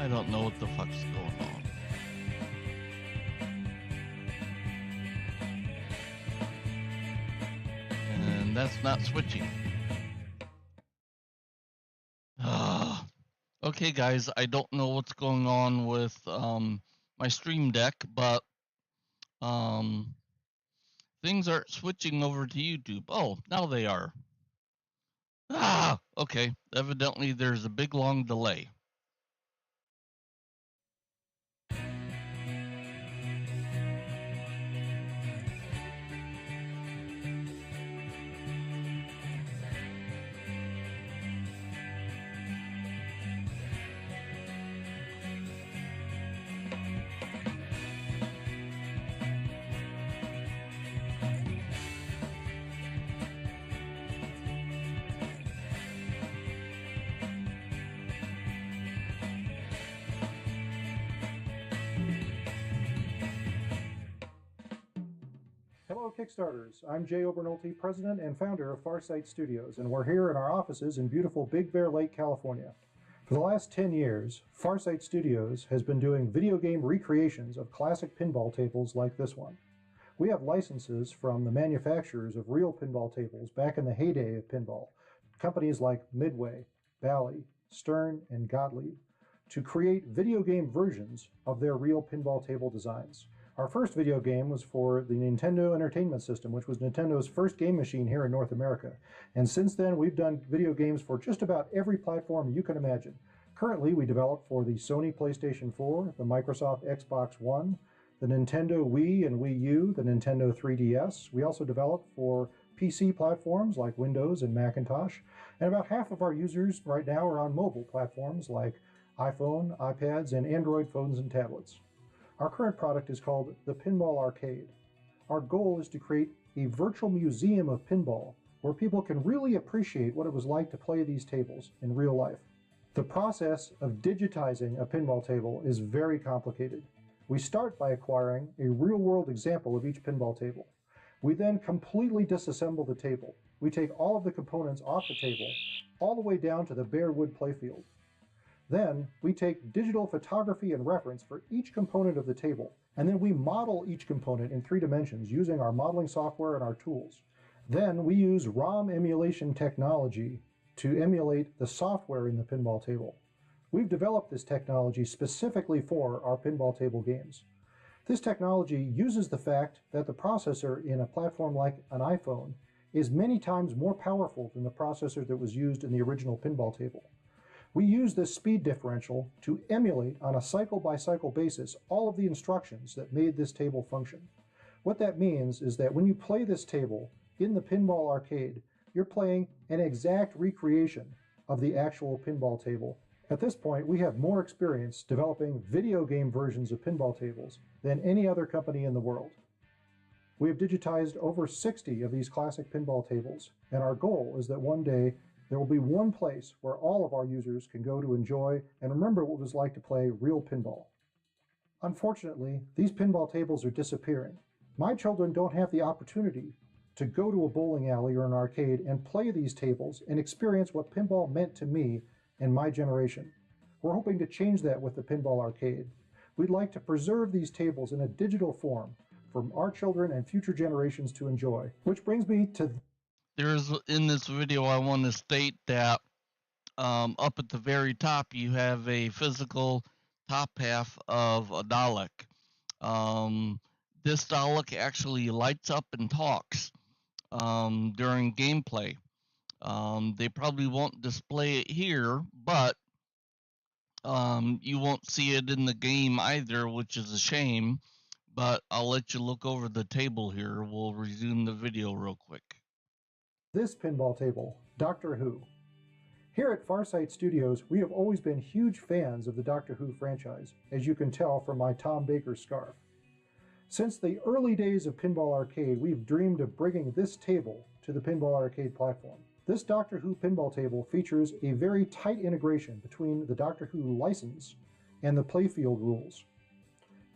I don't know what the fuck's going on. And that's not switching. Okay, guys, I don't know what's going on with my Stream Deck, but things aren't switching over to YouTube. Oh, now they are. Okay. Evidently, there's a big long delay. Hello Kickstarters, I'm Jay Obernolte, President and founder of Farsight Studios, and we're here in our offices in beautiful Big Bear Lake, California. For the last 10 years, Farsight Studios has been doing video game recreations of classic pinball tables like this one. We have licenses from the manufacturers of real pinball tables back in the heyday of pinball, companies like Midway, Bally, Stern, and Gottlieb, to create video game versions of their real pinball table designs. Our first video game was for the Nintendo Entertainment System, which was Nintendo's first game machine here in North America. And since then, we've done video games for just about every platform you can imagine. Currently, we develop for the Sony PlayStation 4, the Microsoft Xbox One, the Nintendo Wii and Wii U, the Nintendo 3DS. We also develop for PC platforms like Windows and Macintosh. And about half of our users right now are on mobile platforms like iPhone, iPads, and Android phones and tablets. Our current product is called the Pinball Arcade. Our goal is to create a virtual museum of pinball where people can really appreciate what it was like to play these tables in real life. The process of digitizing a pinball table is very complicated. We start by acquiring a real-world example of each pinball table. We then completely disassemble the table. We take all of the components off the table, all the way down to the bare wood playfield. Then we take digital photography and reference for each component of the table, and then we model each component in 3 dimensions using our modeling software and our tools. Then we use ROM emulation technology to emulate the software in the pinball table. We've developed this technology specifically for our pinball table games. This technology uses the fact that the processor in a platform like an iPhone is many times more powerful than the processor that was used in the original pinball table. We use this speed differential to emulate on a cycle-by-cycle basis all of the instructions that made this table function. What that means is that when you play this table in the Pinball Arcade, you're playing an exact recreation of the actual pinball table. At this point, we have more experience developing video game versions of pinball tables than any other company in the world. We have digitized over 60 of these classic pinball tables, and our goal is that one day there will be one place where all of our users can go to enjoy and remember what it was like to play real pinball. Unfortunately, these pinball tables are disappearing. My children don't have the opportunity to go to a bowling alley or an arcade and play these tables and experience what pinball meant to me and my generation. We're hoping to change that with the Pinball Arcade. We'd like to preserve these tables in a digital form for our children and future generations to enjoy. Which brings me to In this video, I want to state that up at the very top, you have a physical top half of a Dalek. This Dalek actually lights up and talks during gameplay. They probably won't display it here, but you won't see it in the game either, which is a shame. But I'll let you look over the table here. We'll resume the video real quick. This pinball table, Doctor Who. Here at Farsight Studios, we have always been huge fans of the Doctor Who franchise, as you can tell from my Tom Baker scarf. Since the early days of Pinball Arcade, we've dreamed of bringing this table to the Pinball Arcade platform. This Doctor Who pinball table features a very tight integration between the Doctor Who license and the playfield rules.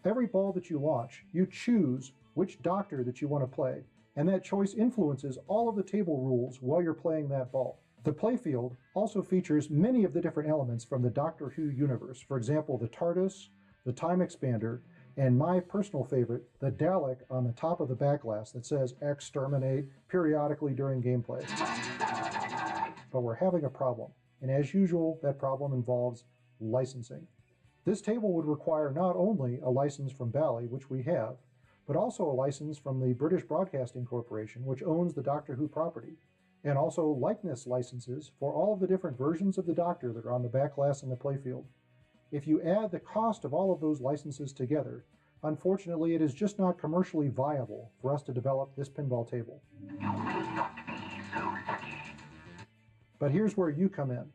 Every ball that you launch, you choose which Doctor that you want to play, and that choice influences all of the table rules while you're playing that ball. The playfield also features many of the different elements from the Doctor Who universe. For example, the TARDIS, the Time Expander, and my personal favorite, the Dalek on the top of the back glass that says "Exterminate" periodically during gameplay. But we're having a problem, and as usual, that problem involves licensing. This table would require not only a license from Bally, which we have, but also a license from the British Broadcasting Corporation, which owns the Doctor Who property, and also likeness licenses for all of the different versions of the Doctor that are on the back glass in the playfield. If you add the cost of all of those licenses together, unfortunately, it is just not commercially viable for us to develop this pinball table. But here's where you come in.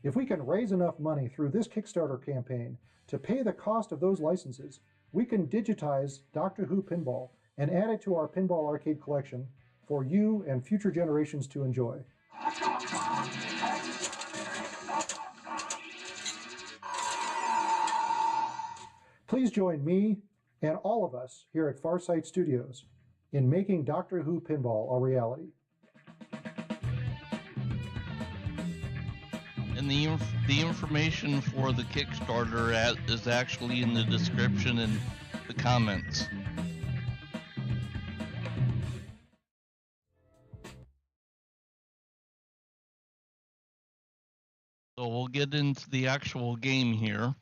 If we can raise enough money through this Kickstarter campaign to pay the cost of those licenses, we can digitize Doctor Who Pinball and add it to our Pinball Arcade collection for you and future generations to enjoy. Please join me and all of us here at Farsight Studios in making Doctor Who Pinball a reality. And the information for the Kickstarter is actually in the description and the comments. So we'll get into the actual game here.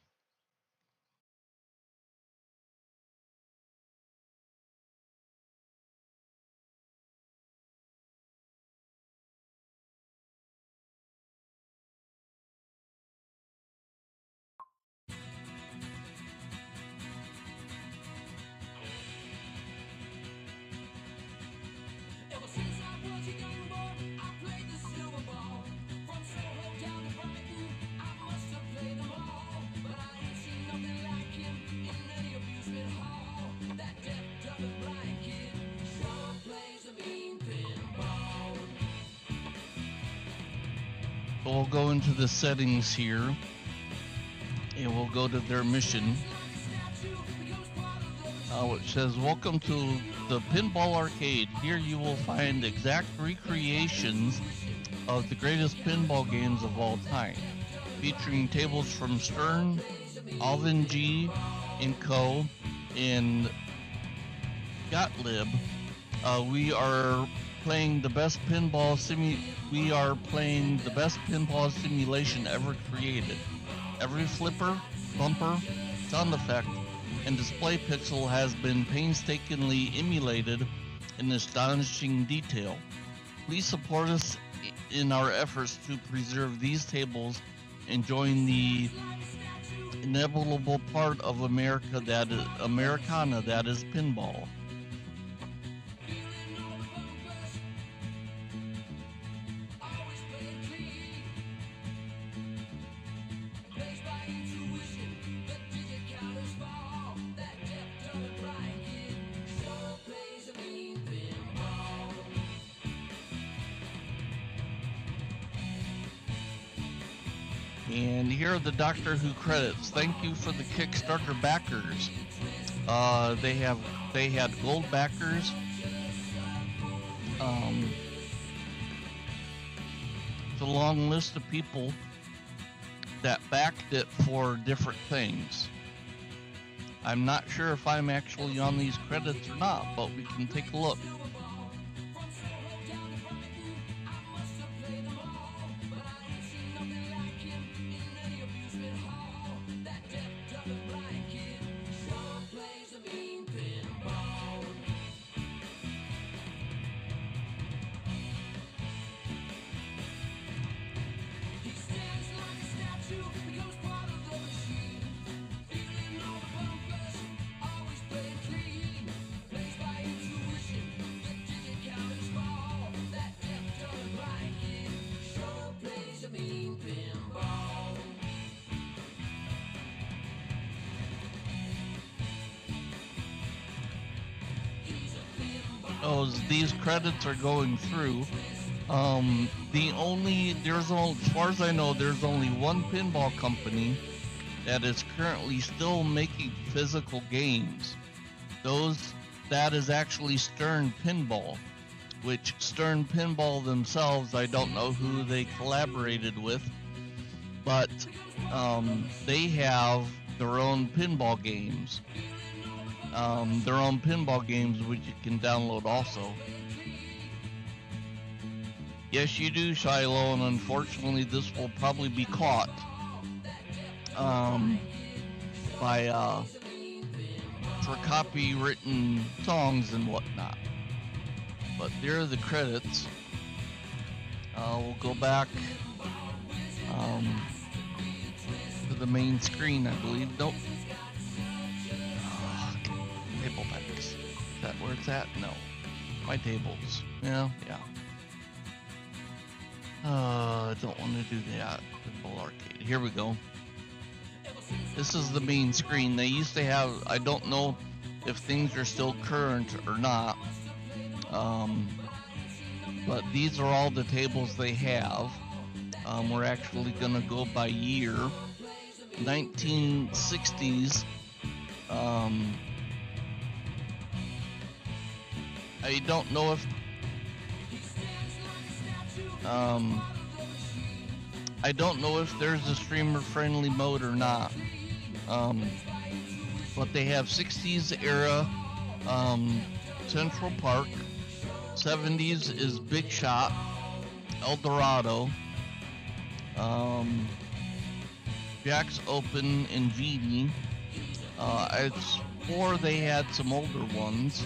So we'll go into the settings here, and we'll go to their mission, which says, "Welcome to the Pinball Arcade. Here you will find exact recreations of the greatest pinball games of all time, featuring tables from Stern, Alvin G. & Co. and Gottlieb. We are playing the best pinball simulation ever created. Every flipper, bumper, sound effect, and display pixel has been painstakingly emulated in astonishing detail. Please support us in our efforts to preserve these tables and join the inevitable part of Americana that is pinball." And here are the Doctor Who credits. Thank you for the Kickstarter backers. They had gold backers. It's a long list of people that backed it for different things. I'm not sure if I'm actually on these credits or not, but we can take a look. As these credits are going through, as far as I know, there's only one pinball company that is currently still making physical games. That is actually Stern Pinball. which Stern Pinball themselves, I don't know who they collaborated with, but they have their own pinball games. Which you can download also. Yes, you do, Shiloh, and unfortunately this will probably be caught by for copywritten songs and whatnot. But there are the credits. We'll go back to the main screen, I believe. Nope. Table packs. Is that where it's at? No. My tables. Yeah. I don't want to do that. Pinball Arcade. Here we go. This is the main screen. They used to have, I don't know if things are still current or not, but these are all the tables they have. We're actually going to go by year. 1960s. I don't know if there's a streamer-friendly mode or not. But they have 60s era Central Park. 70s is Big Shot, El Dorado, Jack's Open, and Genie. I swore they had some older ones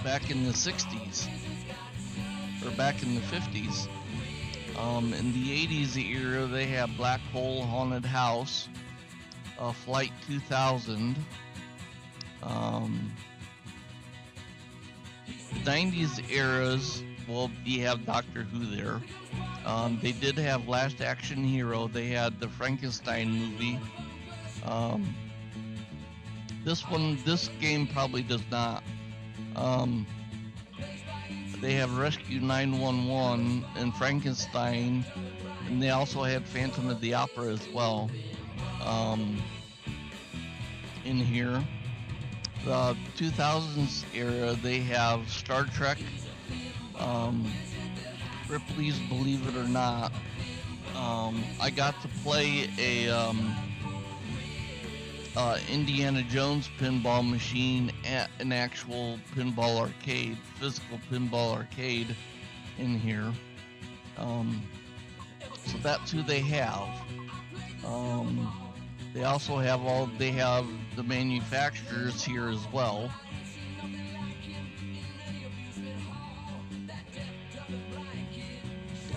back in the 60s, or back in the 50s. In the 80s era, they have Black Hole, Haunted House, Flight 2000. 90s eras, well, you have Doctor Who there. They did have Last Action Hero. They had the Frankenstein movie. This game probably does not. They have Rescue 911 and Frankenstein, and they also had Phantom of the Opera as well in here. The 2000s era, they have Star Trek, Ripley's Believe It or Not. I got to play a Indiana Jones pinball machine at an actual pinball arcade, physical pinball arcade in here. So that's who they have. They also have the manufacturers here as well.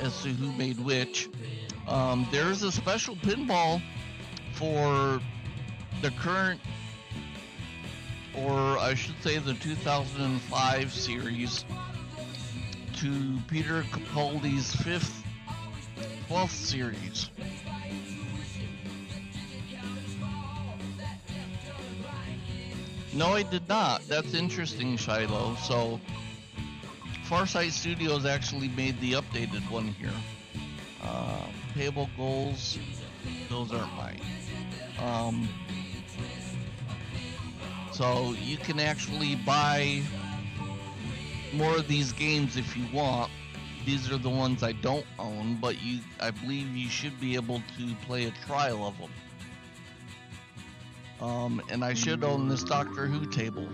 As to who made which. There's a special pinball for the current, or I should say the 2005 series, to Peter Capaldi's 12th series. No, I did not. That's interesting, Shiloh. So, Farsight Studios actually made the updated one here. Table goals, those aren't mine. So you can actually buy more of these games if you want. These are the ones I don't own, but I believe you should be able to play a trial of them. And I should own this Doctor Who table.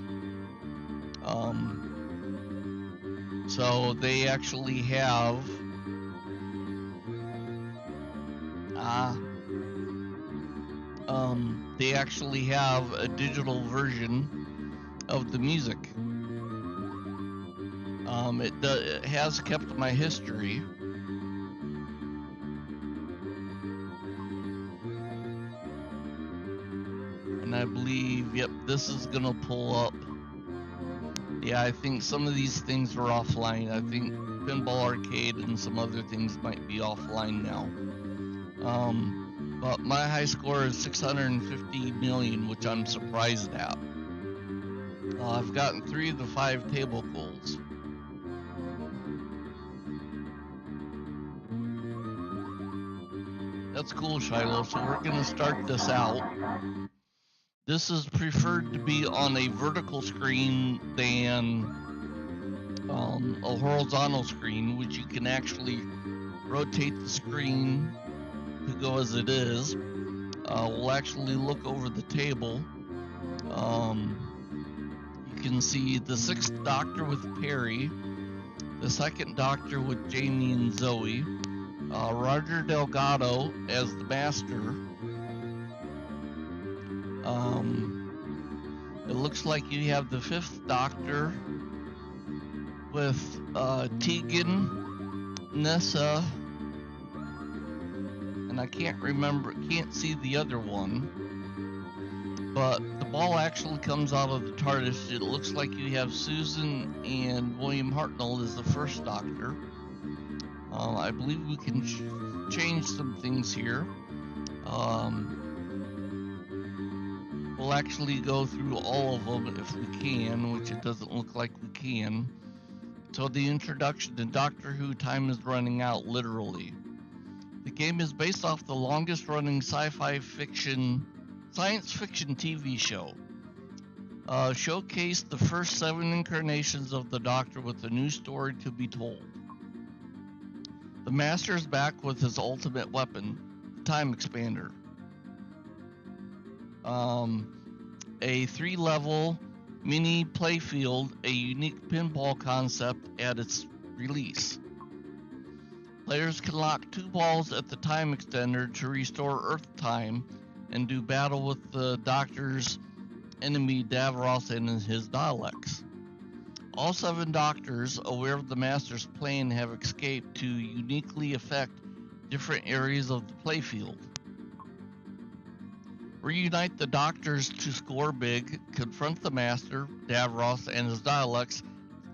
So they actually have a digital version of the music. It has kept my history. And I believe, yep, this is gonna pull up. Yeah, I think some of these things are offline. I think Pinball Arcade and some other things might be offline now. But my high score is 650 million, which I'm surprised at. I've gotten 3 of the 5 table goals. That's cool, Shiloh. So we're gonna start this out. This is preferred to be on a vertical screen than a horizontal screen, which you can actually rotate the screen to go as it is. We'll actually look over the table. You can see the 6th Doctor with Perry, the 2nd Doctor with Jamie and Zoe, Roger Delgado as the Master. It looks like you have the 5th Doctor with Tegan, Nessa, and I can't see the other one. But the ball actually comes out of the TARDIS. It looks like you have Susan and William Hartnell as the 1st Doctor. I believe we can change some things here. We'll actually go through all of them if we can, which it doesn't look like we can. So the introduction to Doctor Who: Time is Running Out, literally. The game is based off the longest running science fiction TV show. Showcased the first 7 incarnations of the Doctor with a new story to be told. The Master is back with his ultimate weapon, the Time Expander. A 3-level mini playfield, a unique pinball concept at its release. Players can lock 2 balls at the Time Extender to restore Earth time and do battle with the Doctor's enemy Davros and his Daleks. All 7 Doctors, aware of the Master's plan, have escaped to uniquely affect different areas of the playfield. Reunite the Doctors to score big, confront the Master, Davros, and his Daleks,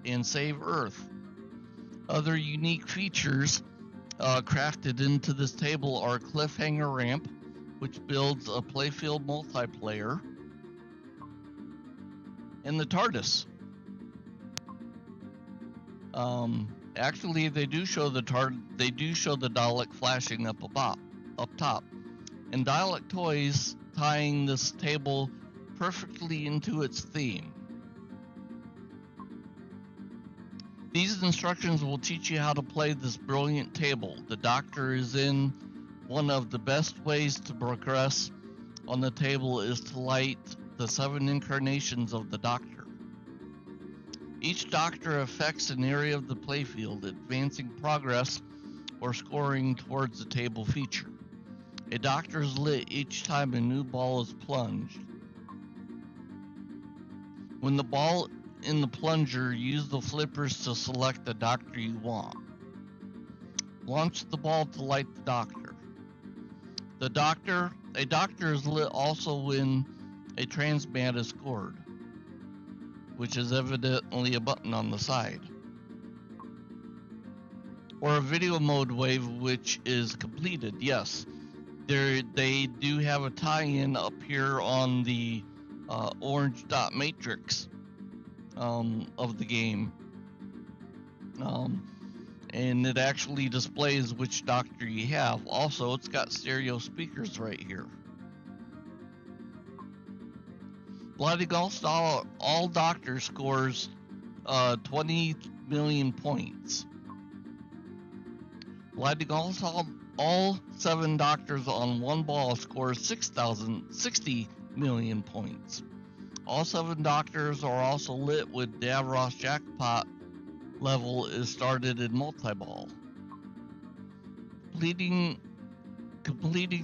and save Earth. Other unique features crafted into this table are a cliffhanger ramp, which builds a playfield multiplayer, and the TARDIS. Actually, they do show the Dalek flashing up top, and Dalek toys tying this table perfectly into its theme. These instructions will teach you how to play this brilliant table. The Doctor is in. One of the best ways to progress on the table is to light the 7 incarnations of the Doctor. Each Doctor affects an area of the playfield, advancing progress or scoring towards the table feature. A Doctor is lit each time a new ball is plunged. When the ball in the plunger, use the flippers to select the Doctor you want. Launch the ball to light the Doctor. A Doctor is lit also when a transmat is scored, which is evidently a button on the side. Or a video mode wave, which is completed. Yes, they do have a tie-in up here on the orange dot matrix of the game. And it actually displays which Doctor you have. Also, it's got stereo speakers right here. Bloody all Doctor scores 20 million points. Bloody all 7 Doctors on one ball scores 60 million points. All 7 Doctors are also lit with Davros jackpot level is started in multi-ball. Completing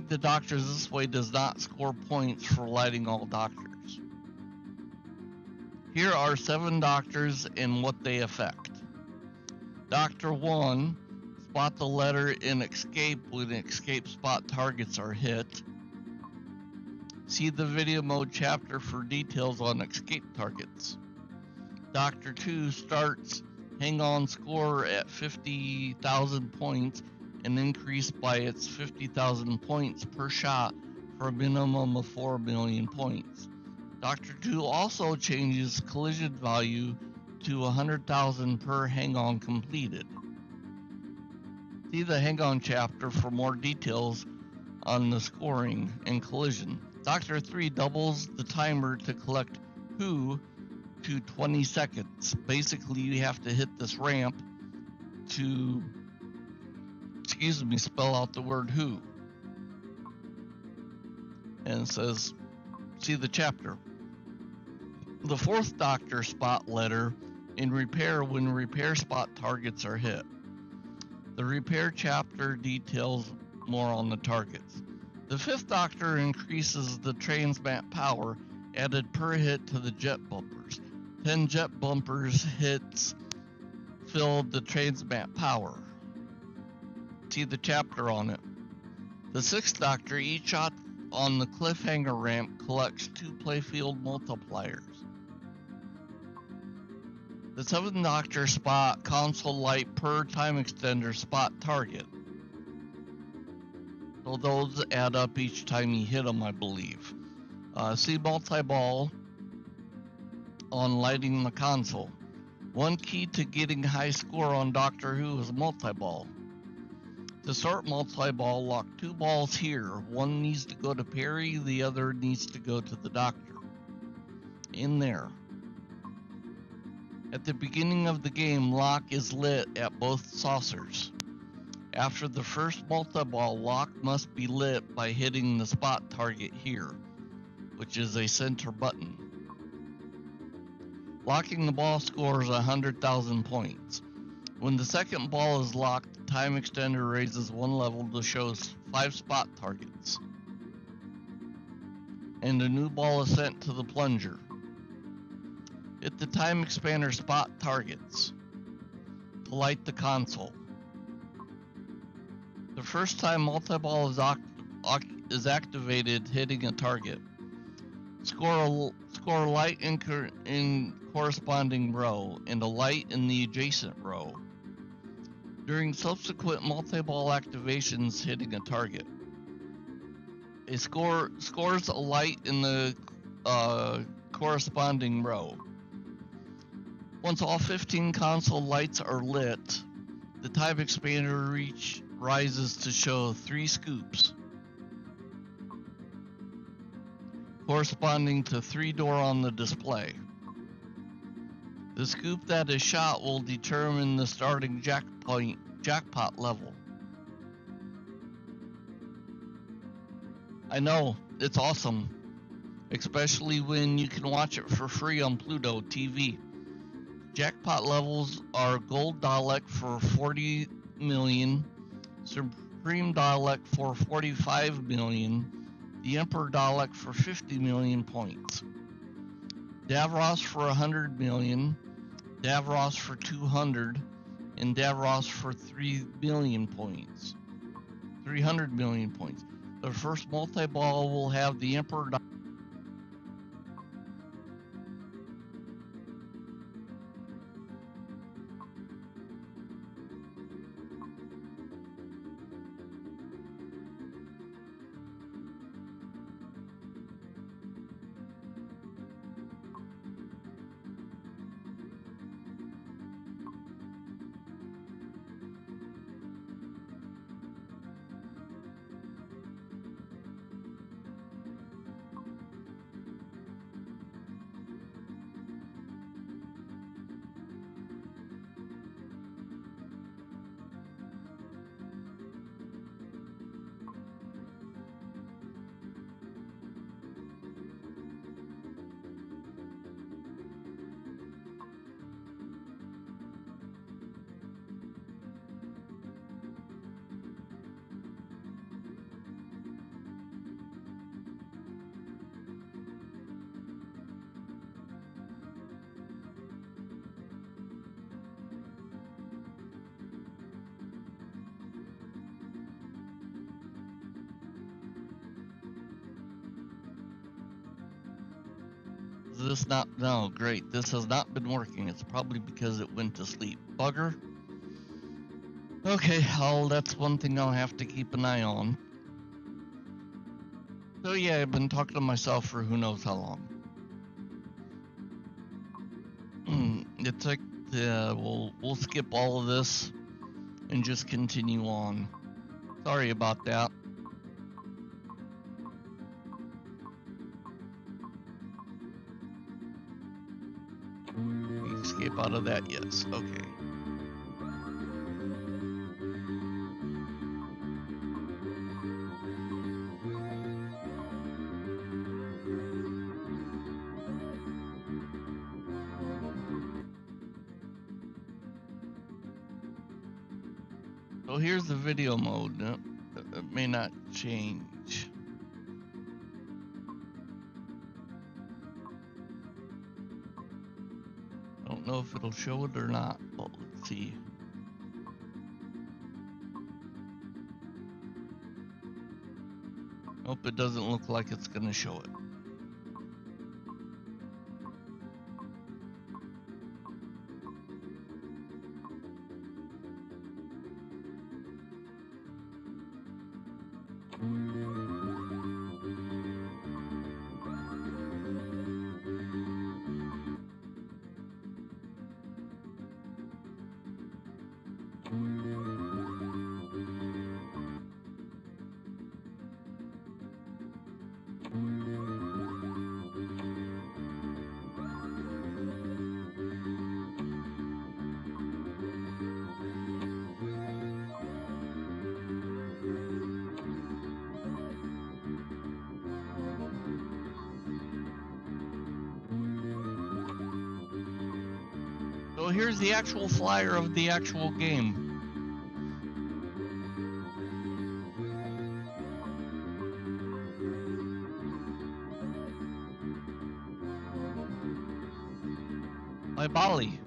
the Doctors this way does not score points for lighting all Doctors. Here are 7 Doctors and what they affect. Doctor 1, spot the letter in escape when escape spot targets are hit. See the video mode chapter for details on escape targets. Doctor 2 starts hang on score at 50,000 points and increase by its 50,000 points per shot for a minimum of 4 million points. Doctor 2 also changes collision value to 100,000 per hang on completed. See the hang on chapter for more details on the scoring and collision. Doctor 3 doubles the timer to collect Who to 20 seconds. Basically, you have to hit this ramp to, spell out the word who. And it says, see the chapter. The fourth Doctor spot letter in repair when repair spot targets are hit. The repair chapter details more on the targets. The fifth Doctor increases the transmat power added per hit to the jet bumpers. 10 jet bumpers hits fill the transmat power. See the chapter on it. The sixth Doctor, each shot on the cliffhanger ramp collects 2 playfield multipliers. The seventh Doctor spot console light per time extender spot target. So those add up each time you hit them, I believe. See multi-ball on lighting the console. One key to getting high score on Doctor Who is multi-ball. To start multi-ball, lock 2 balls here. One needs to go to Perry, the other needs to go to the Doctor. In there. At the beginning of the game, lock is lit at both saucers. After the first multi-ball, lock must be lit by hitting the spot target here, which is a center button. Locking the ball scores 100,000 points. When the second ball is locked, the time extender raises 1 level to show 5 spot targets. And a new ball is sent to the plunger. Hit the time expander spot targets to light the console. The first time multi-ball is activated, hitting a target. Score light in corresponding row and a light in the adjacent row. During subsequent multi-ball activations, hitting a target. A scores a light in the corresponding row. Once all 15 console lights are lit, the time expander reach rises to show 3 scoops, corresponding to 3 door on the display. The scoop that is shot will determine the starting jackpot level. I know, it's awesome, especially when you can watch it for free on Pluto TV. Jackpot levels are Gold Dalek for 40 million, Supreme Dalek for 45 million, the Emperor Dalek for 50 million points, Davros for 100 million, Davros for 200, and Davros for 300 million points. The first multi-ball will have the Emperor Dalek. No, great. This has not been working. It's probably because it went to sleep. Bugger. Okay, that's one thing I'll have to keep an eye on. So yeah, I've been talking to myself for who knows how long. It's like, we'll skip all of this and just continue on. Sorry about that. Escape out of that, yes, okay. So here's the video mode. It may not change. I don't know if it'll show it or not, but let's see. Nope, it doesn't look like it's gonna show it. So here's the actual flyer of the actual game. By Bali.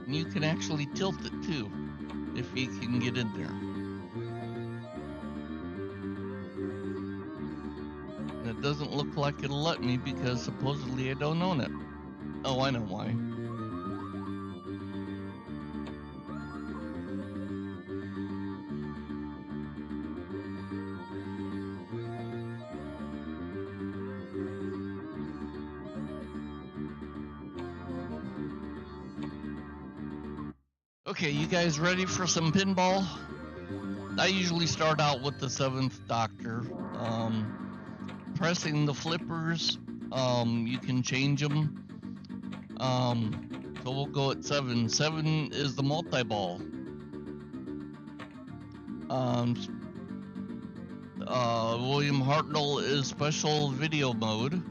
And you can actually tilt it too, if you can get in there. And it doesn't look like it'll let me because supposedly I don't own it. Oh, I know why. Okay, you guys ready for some pinball? I usually start out with the 7th Doctor. Pressing the flippers, you can change them. So we'll go at 7. 7 is the multi-ball. William Hartnell is special video mode.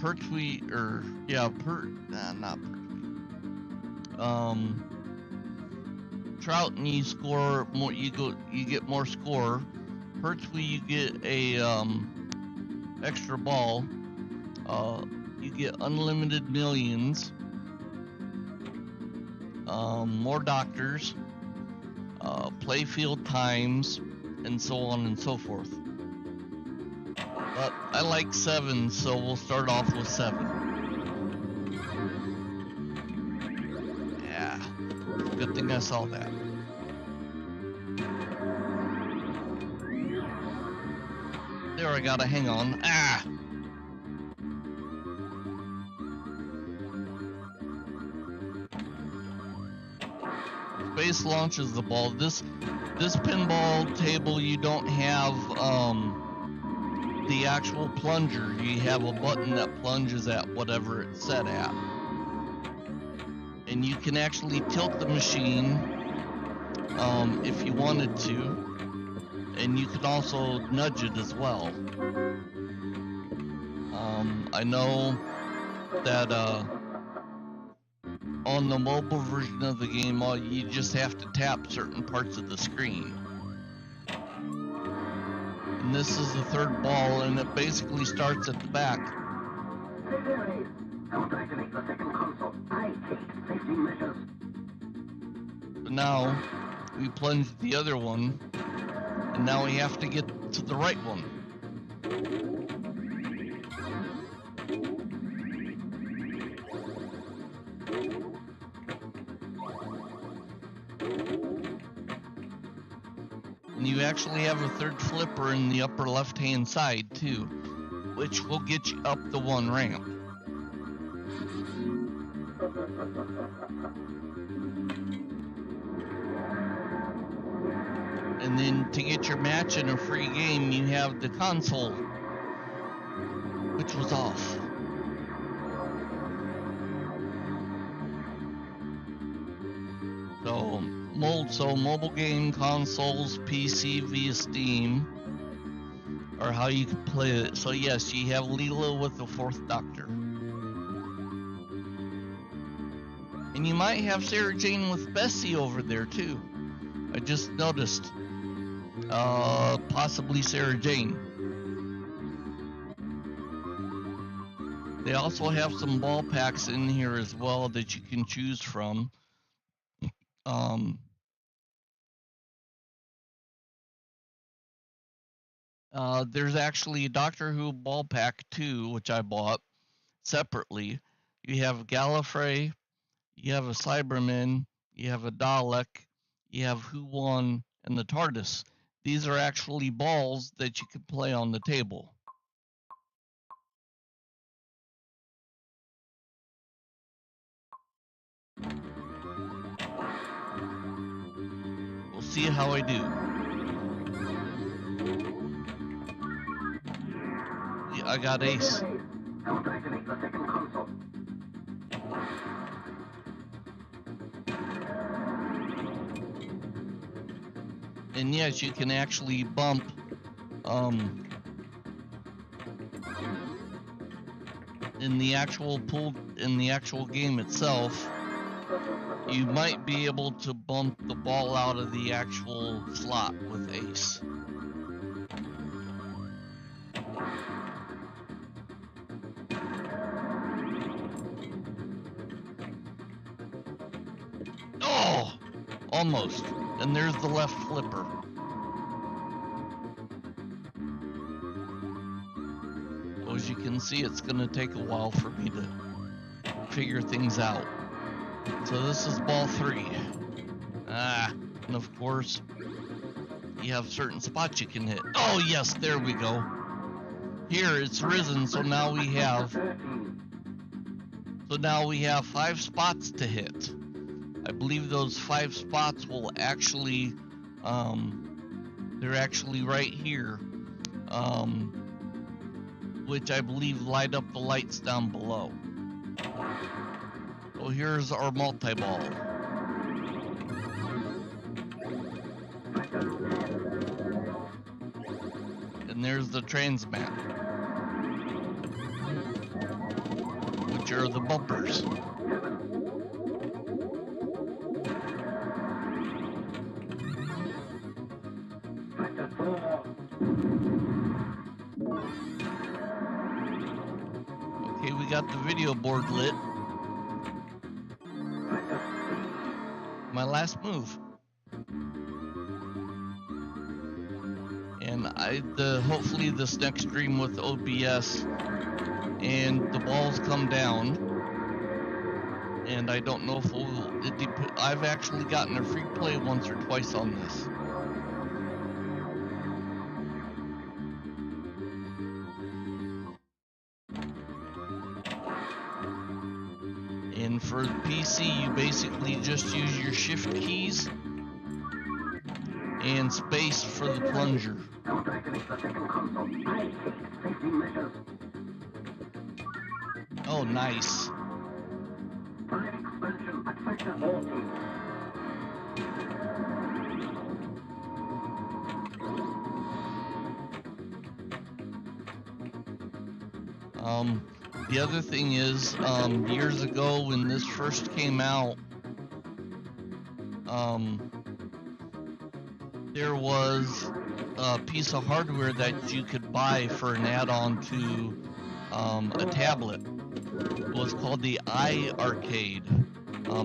Pertwee, or yeah, not Pertwee. Trout, and you score more. You get more score. Pertwee, you get a extra ball. You get unlimited millions. More doctors. Playfield times, and so on and so forth. But I like 7, so we'll start off with 7. Yeah, good thing I saw that. There, I gotta hang on. Ah! Space launches the ball. This pinball table, you don't have the actual plunger. You have a button that plunges at whatever it's set at. And you can actually tilt the machine if you wanted to. And you can also nudge it as well. I know that on the mobile version of the game, you just have to tap certain parts of the screen. And this is the 3rd ball, and it basically starts at the back. But now we plunge the other one, and now we have to get to the right one. You actually have a third flipper in the upper left-hand side too, which will get you up the one ramp. And then to get your match in a free game, you have the console, which was off. So mobile game consoles, PC via Steam, are how you can play it. So yes, you have Leela with the fourth Doctor. And you might have Sarah Jane with Bessie over there too. I just noticed. Possibly Sarah Jane. They also have some ball packs in here as well that you can choose from. There's actually a Doctor Who ball pack too, which I bought separately. You have Gallifrey, you have a Cyberman, you have a Dalek, you have Who Won, and the TARDIS. These are actually balls that you can play on the table. We'll see how I do. Yeah, I got ace. And yes, you can actually bump in the actual pool, in the actual game itself, you might be able to bump the ball out of the actual slot with ace. Oh, almost. And there's the left flipper. So as you can see, it's going to take a while for me to figure things out. So this is ball 3. And of course, you have certain spots you can hit. Oh yes, there we go. Here it's risen, so now we have 5 spots to hit. I believe those 5 spots will actually, they're actually right here, which I believe light up the lights down below. So here's our multi-ball. And there's the transmat, which are the bumpers. Okay, we got the video board lit. My last move. And hopefully this next stream with OBS and the balls come down. And I don't know if I've actually gotten a free play once or twice on this. And for PC, you basically just use your shift keys and space for the plunger. Oh, nice. The other thing is, years ago when this first came out, there was a piece of hardware that you could buy for an add-on to a tablet. It was called the Arcade.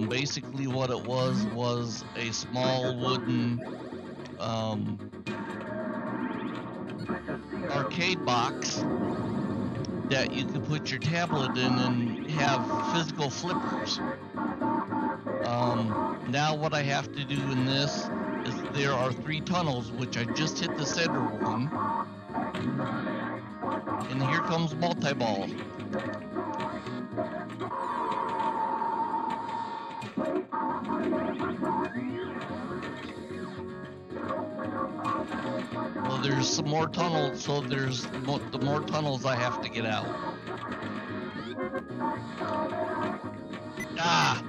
Basically what it was a small wooden arcade box that you could put your tablet in and have physical flippers. Now what I have to do in this is there are 3 tunnels, which I just hit the center one. And here comes multi-ball. Well, there's some more tunnels, so there's the more tunnels I have to get out. Ah!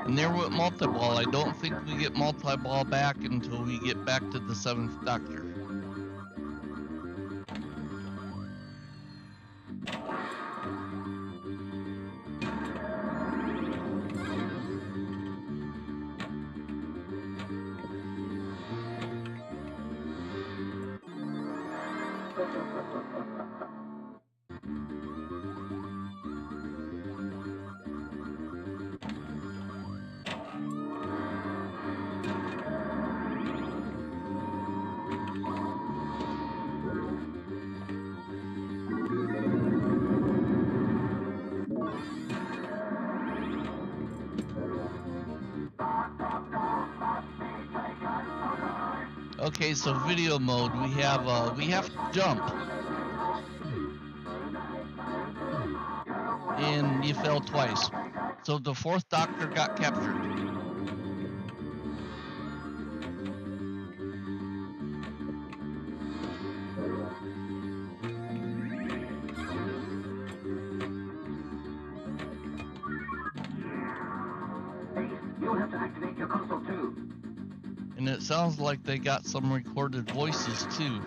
And there went multi-ball. I don't think we get multi-ball back until we get back to the 7th Doctor. Okay, so video mode, we have to jump. And you fell twice. So the 4th Doctor got captured. You'll have to activate your console too. And it sounds like they got some recorded voices too.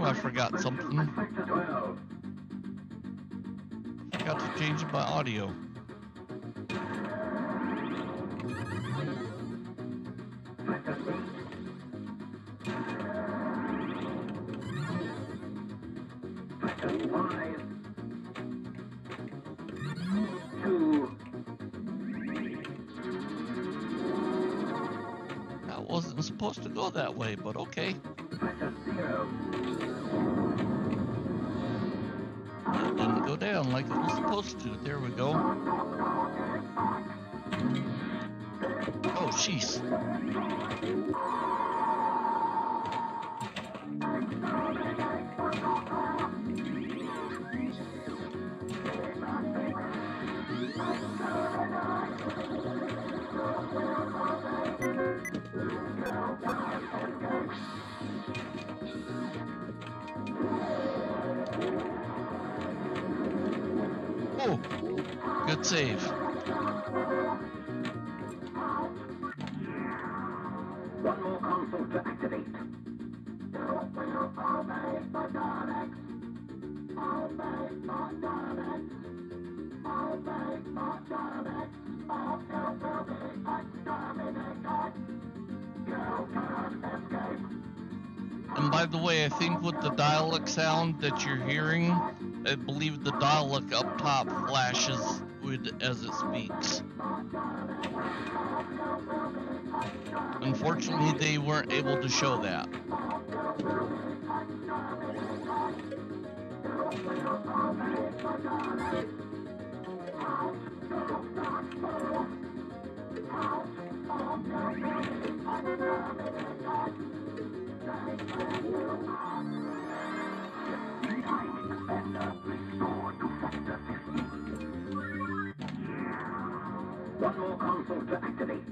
I forgot something. Forgot to change my audio. That wasn't supposed to go that way, but okay. It didn't go down like it was supposed to. There we go. Oh, jeez. Oh, good save. One more console to activate. And by the way, I think with the dial-up sound that you're hearing, I believe the dial-up up top flashes as it speaks. Unfortunately, they weren't able to show that. One more console to activate.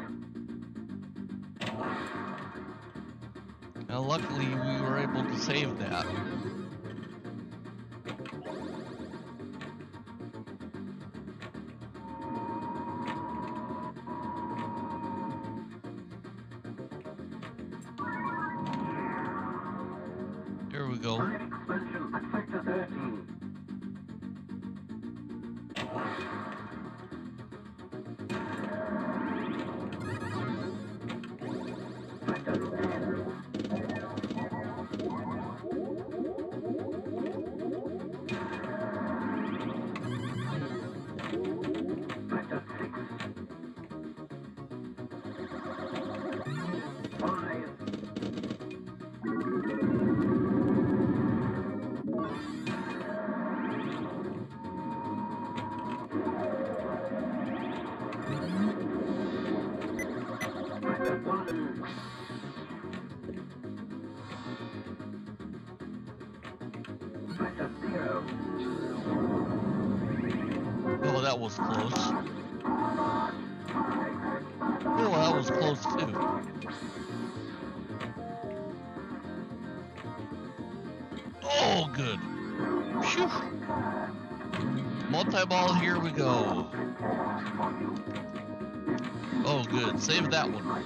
Now, luckily, we were able to save that. There we go. Expansion at sector 13. was close. Oh, that was close too. Oh, good. Phew. Multi-ball, here we go. Oh, good. Save that one.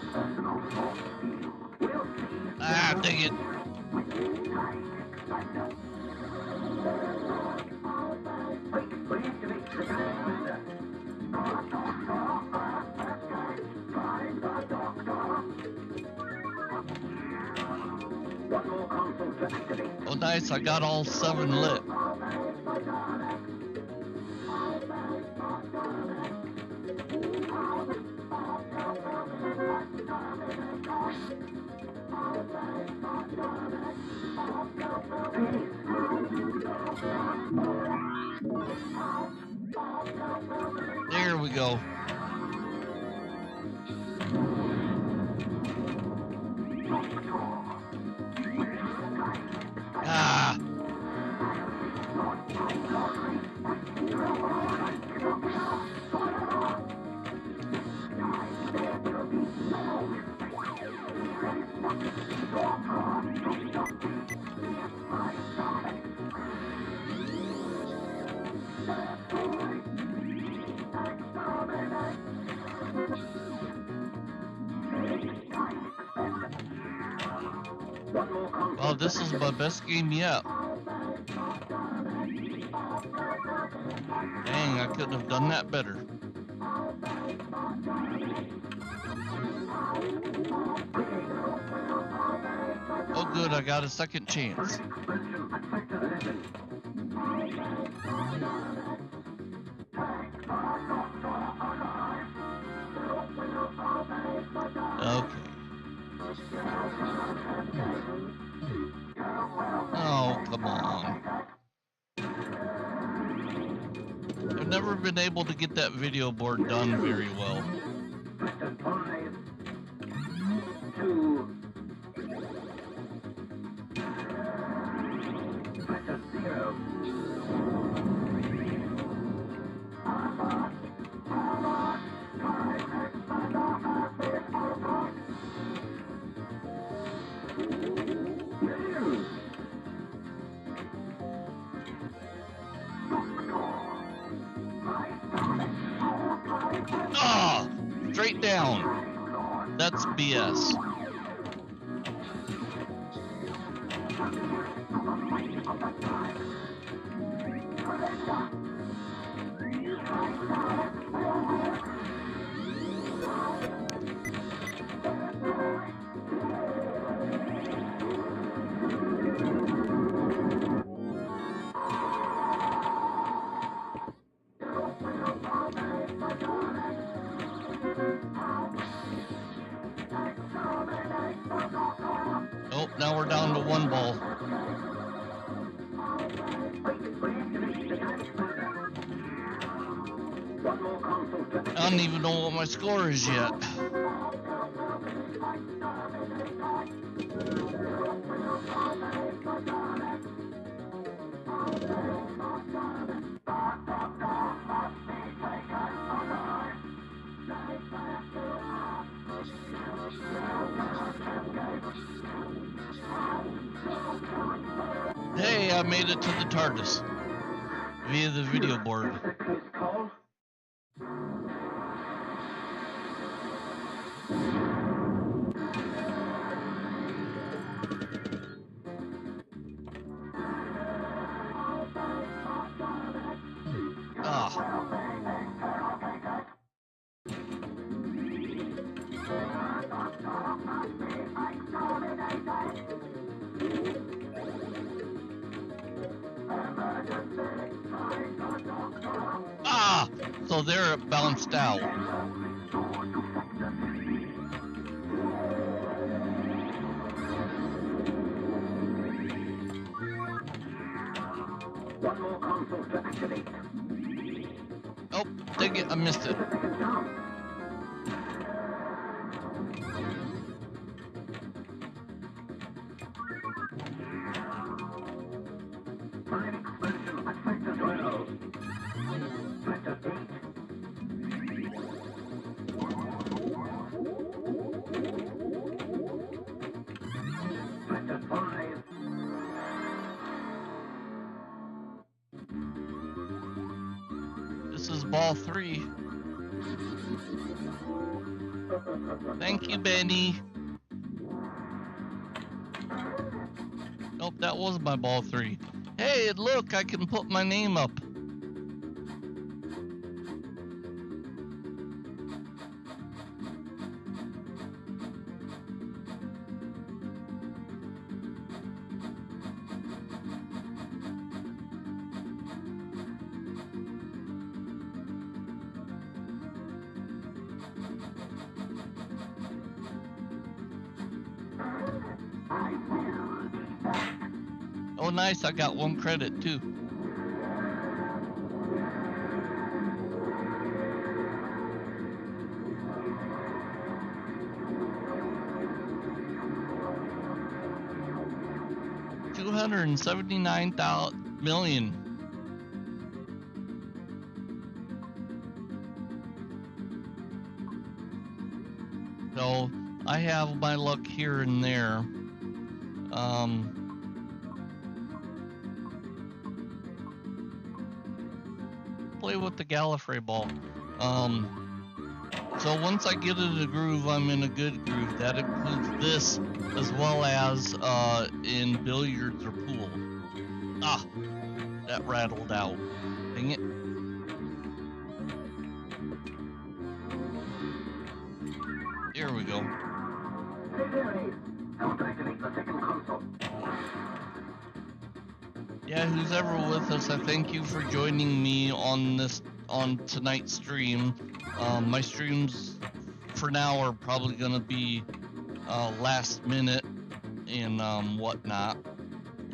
Ah, dang it. Oh, nice. I got all 7 lit. There we go. Ah. Well, this is my best game yet. Dang, I couldn't have done that better. Oh good, I got a second chance. Okay. Oh, come on. I've never been able to get that video board done very well. Ah, straight down. That's BS. Oh, now we're down to 1 ball. I don't even know what my score is yet. Hey, I made it to the TARDIS via the video board. Ah. Ah, so there it bounced out. One more console to activate. Oh, dang it, I missed it. Fire expansion at sector 12. Sector 8. ball 3. Thank you, Benny. Nope, that was my ball 3. Hey, look, I can put my name up. Oh, nice, I got 1 credit too. $279 million. So I have my luck here and there. Play with the Gallifrey ball. So once I get in a groove, I'm in a good groove. That includes this as well as in billiards or pool. Ah, that rattled out. Dang it. Here we go. Hey there, help activate the second console. Yeah, who's ever with us, I thank you for joining me on tonight's stream. My streams for now are probably gonna be last minute and whatnot,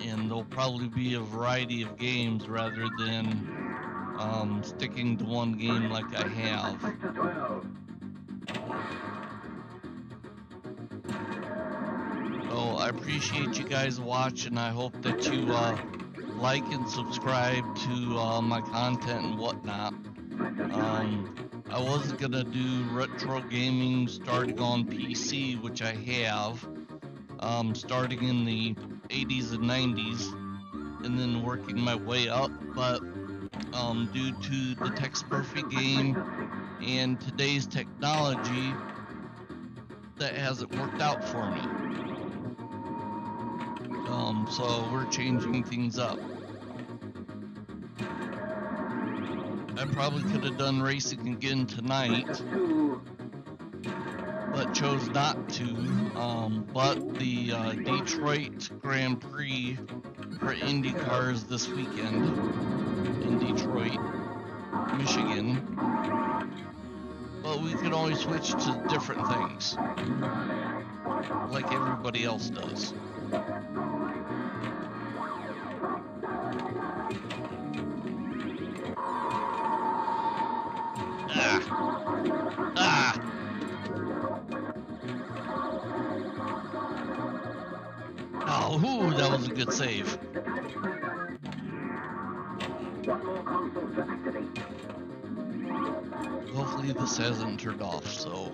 and there'll probably be a variety of games rather than sticking to one game like I have. Sector 12. So I appreciate you guys watching. I hope that you like and subscribe to my content and whatnot. I wasn't gonna do retro gaming starting on PC, which I have, starting in the 80s and 90s, and then working my way up, but due to the Tex Murphy game and today's technology, that hasn't worked out for me. So we're changing things up. I probably could have done racing again tonight, but chose not to. But the Detroit Grand Prix for Indy cars this weekend in Detroit, Michigan. But we can always switch to different things, like everybody else does. Oh, ooh, that was a good save. Hopefully this hasn't turned off, so.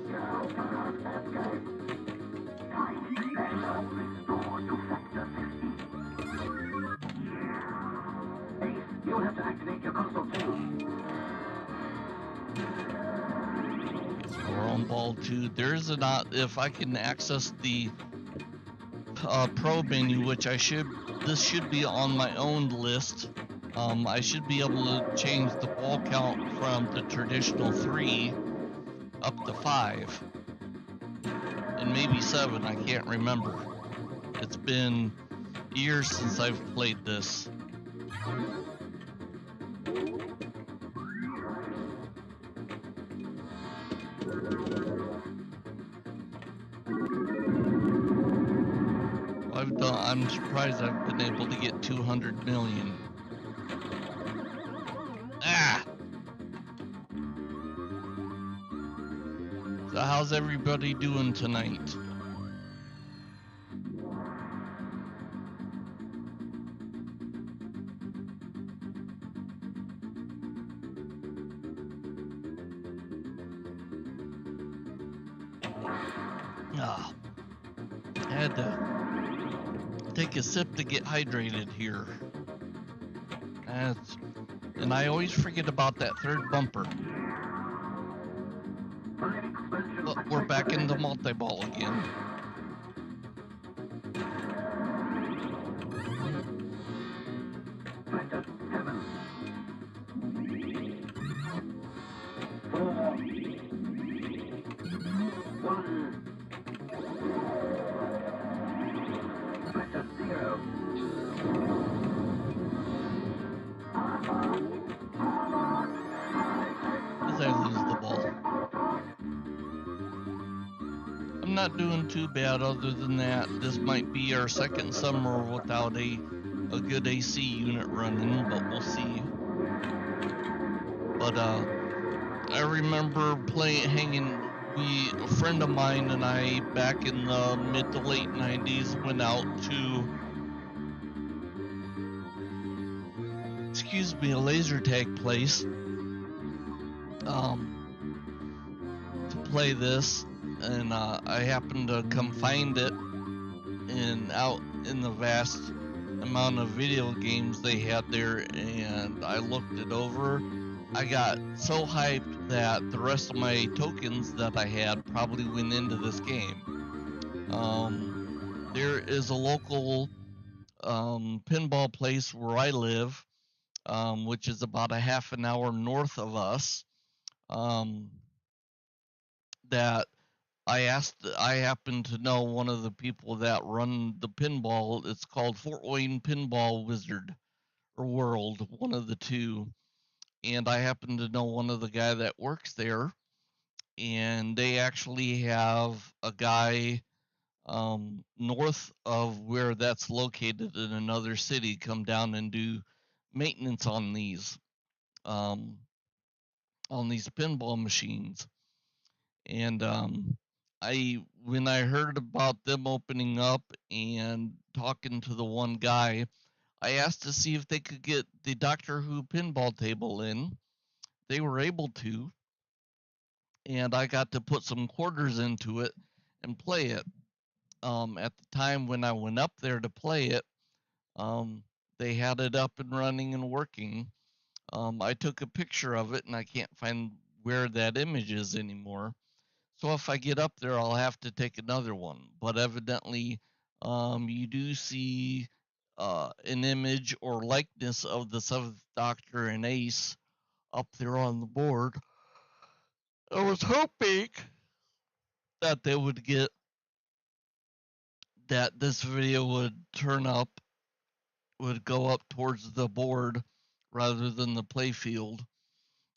You'll have to activate your console too. So we're on ball 2. There's a not, if I can access the pro menu, which this should be on my own list. I should be able to change the ball count from the traditional 3 up to 5 and maybe 7. I can't remember. It's been years since I've played this. I'm surprised I've been able to get 200 million. Ah! So how's everybody doing tonight? Ah, I had to take a sip to get hydrated here. That's And I always forget about that third bumper. Look, we're back into multi-ball again. As I lose the ball. I'm not doing too bad other than that. This might be our second summer without a good AC unit running, but we'll see. But I remember a friend of mine and I back in the mid to late 90s went out to, a laser tag place to play this, and I happened to come find it out in the vast amount of video games they had there, and I looked it over. I got so hyped that the rest of my tokens that I had probably went into this game. There is a local pinball place where I live, which is about a half an hour north of us, that I happen to know one of the people that run the pinball. It's called Fort Wayne Pinball Wizard or World, one of the two. And I happen to know one of the guy that works there, and they actually have a guy north of where that's located in another city come down and do maintenance on these pinball machines. And when I heard about them opening up and talking to the one guy, I asked to see if they could get the Doctor Who Pinball Table in. They were able to, and I got to put some quarters into it and play it. At the time when I went up there to play it, they had it up and running and working. I took a picture of it, and I can't find where that image is anymore. So if I get up there, I'll have to take another one. But evidently, you do see an image or likeness of the Seventh Doctor and Ace up there on the board. I was hoping that they would get that this video would go up towards the board rather than the play field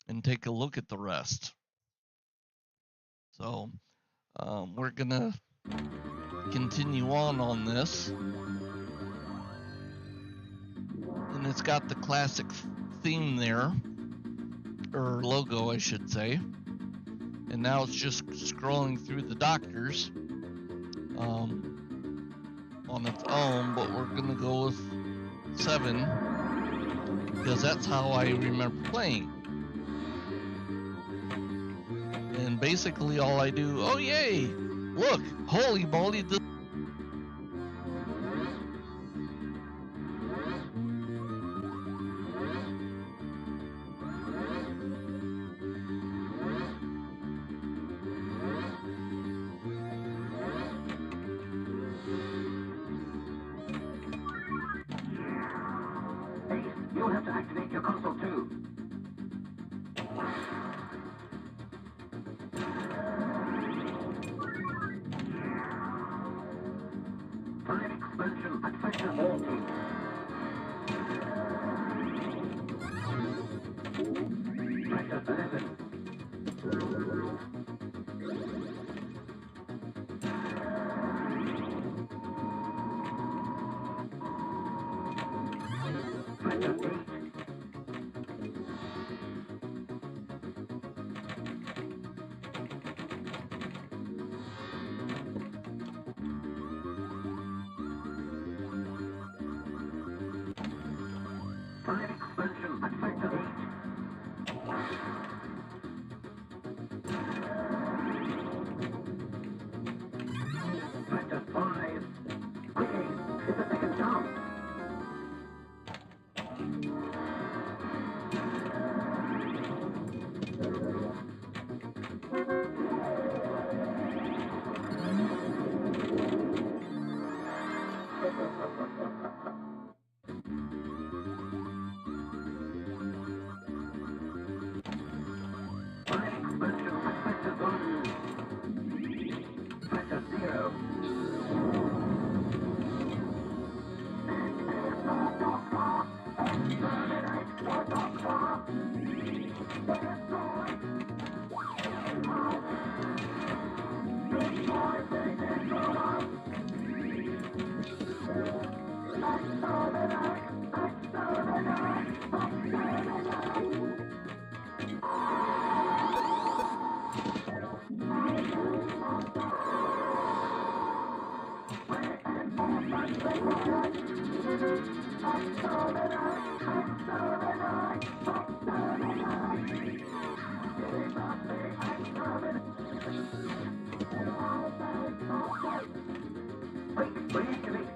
and take a look at the rest. So we're gonna continue on this, and it's got the classic theme there, or logo I should say, and now it's just scrolling through the Doctors on its own, but we're gonna go with 7 because that's how I remember playing. And basically all I do, oh yay, look, holy moly, this You'll have to activate your console too. Time expansion at factor 40. Factor 11. Factor 8. Time expansion at factor 8. Factor 5. Okay, it's the second jump.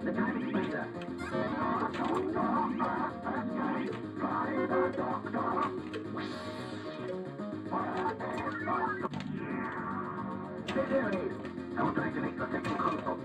The time is later. There it is. I want to activate the second console.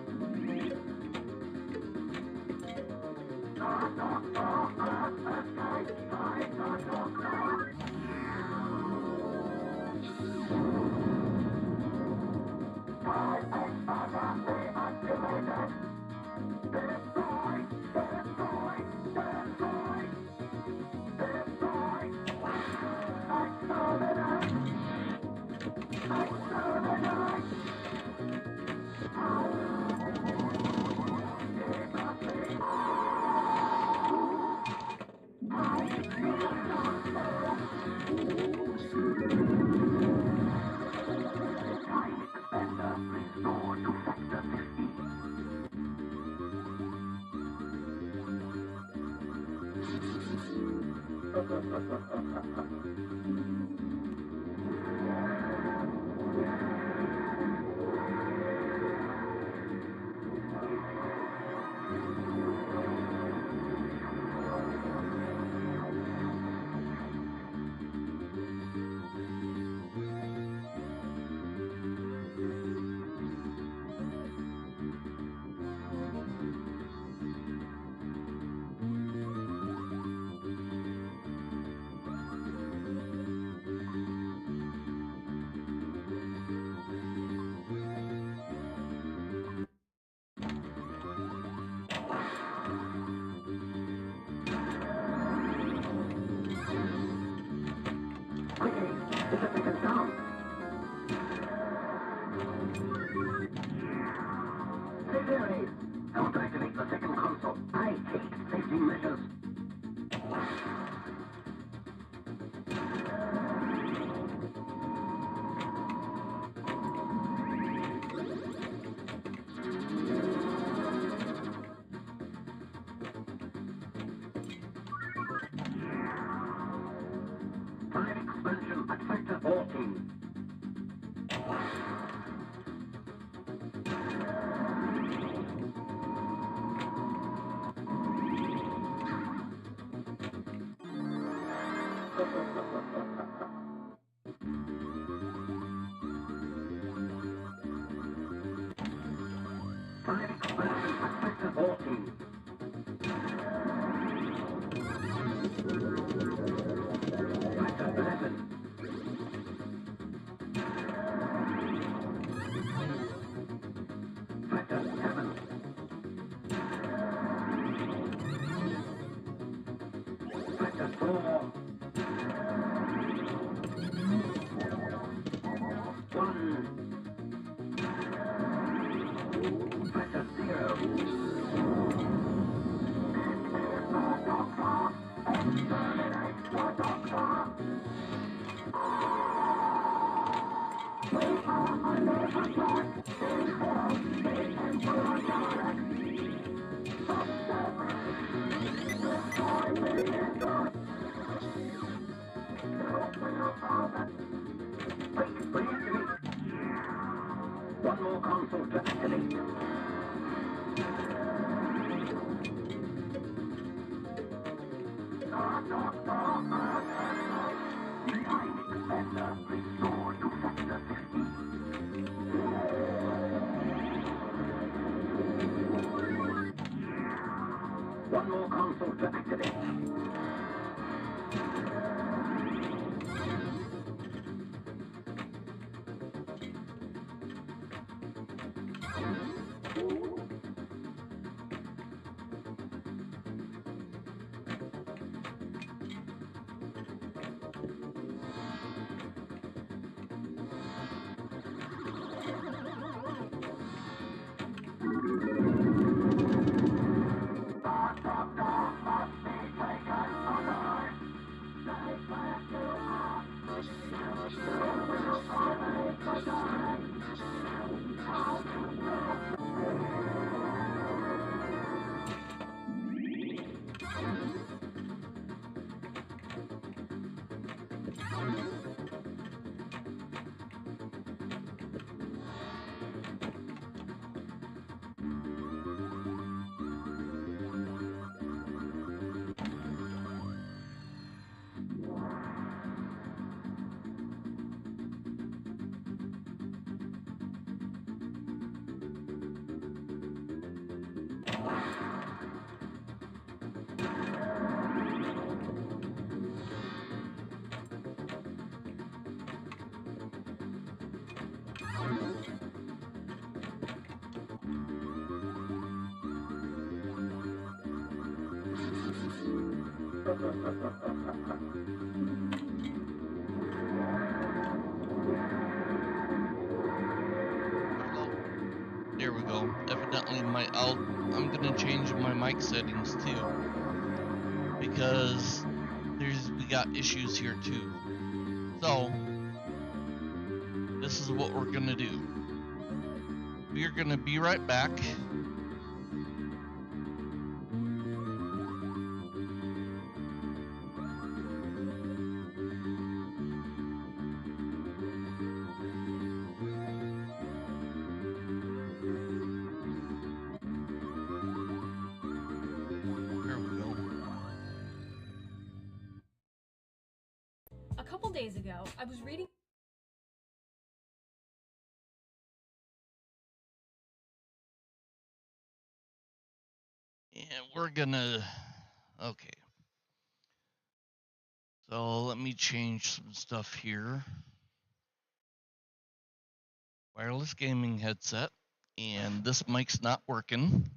I want to activate the second console. I hate safety measures. Time expansion at factor 14. Time expansion at factor 14. Factor 11. Factor 7. Factor 4. 1. Factor 0. One more console to activate. Time expander restored to factor 50. One more console to activate. There we go. Evidently I'm gonna change my mic settings too, because we got issues here too. So this is what we're gonna do. We're gonna be right back. There we go. A couple days ago, I was reading. And we're gonna, okay. So let me change some stuff here. Wireless gaming headset, and this mic's not working.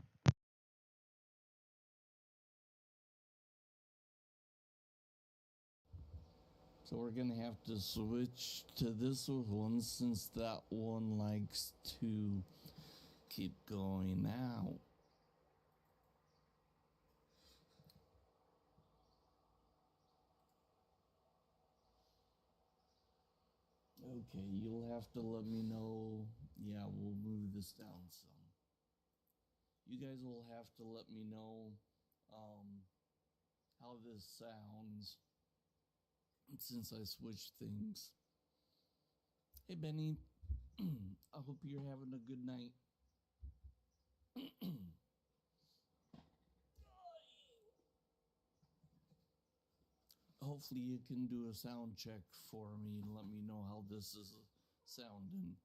So we're gonna have to switch to this one since that one likes to keep going out. Okay, you'll have to let me know. Yeah, we'll move this down some. You guys will have to let me know how this sounds since I switched things. Hey Benny, I hope you're having a good night. Hopefully you can do a sound check for me and let me know how this is sounding.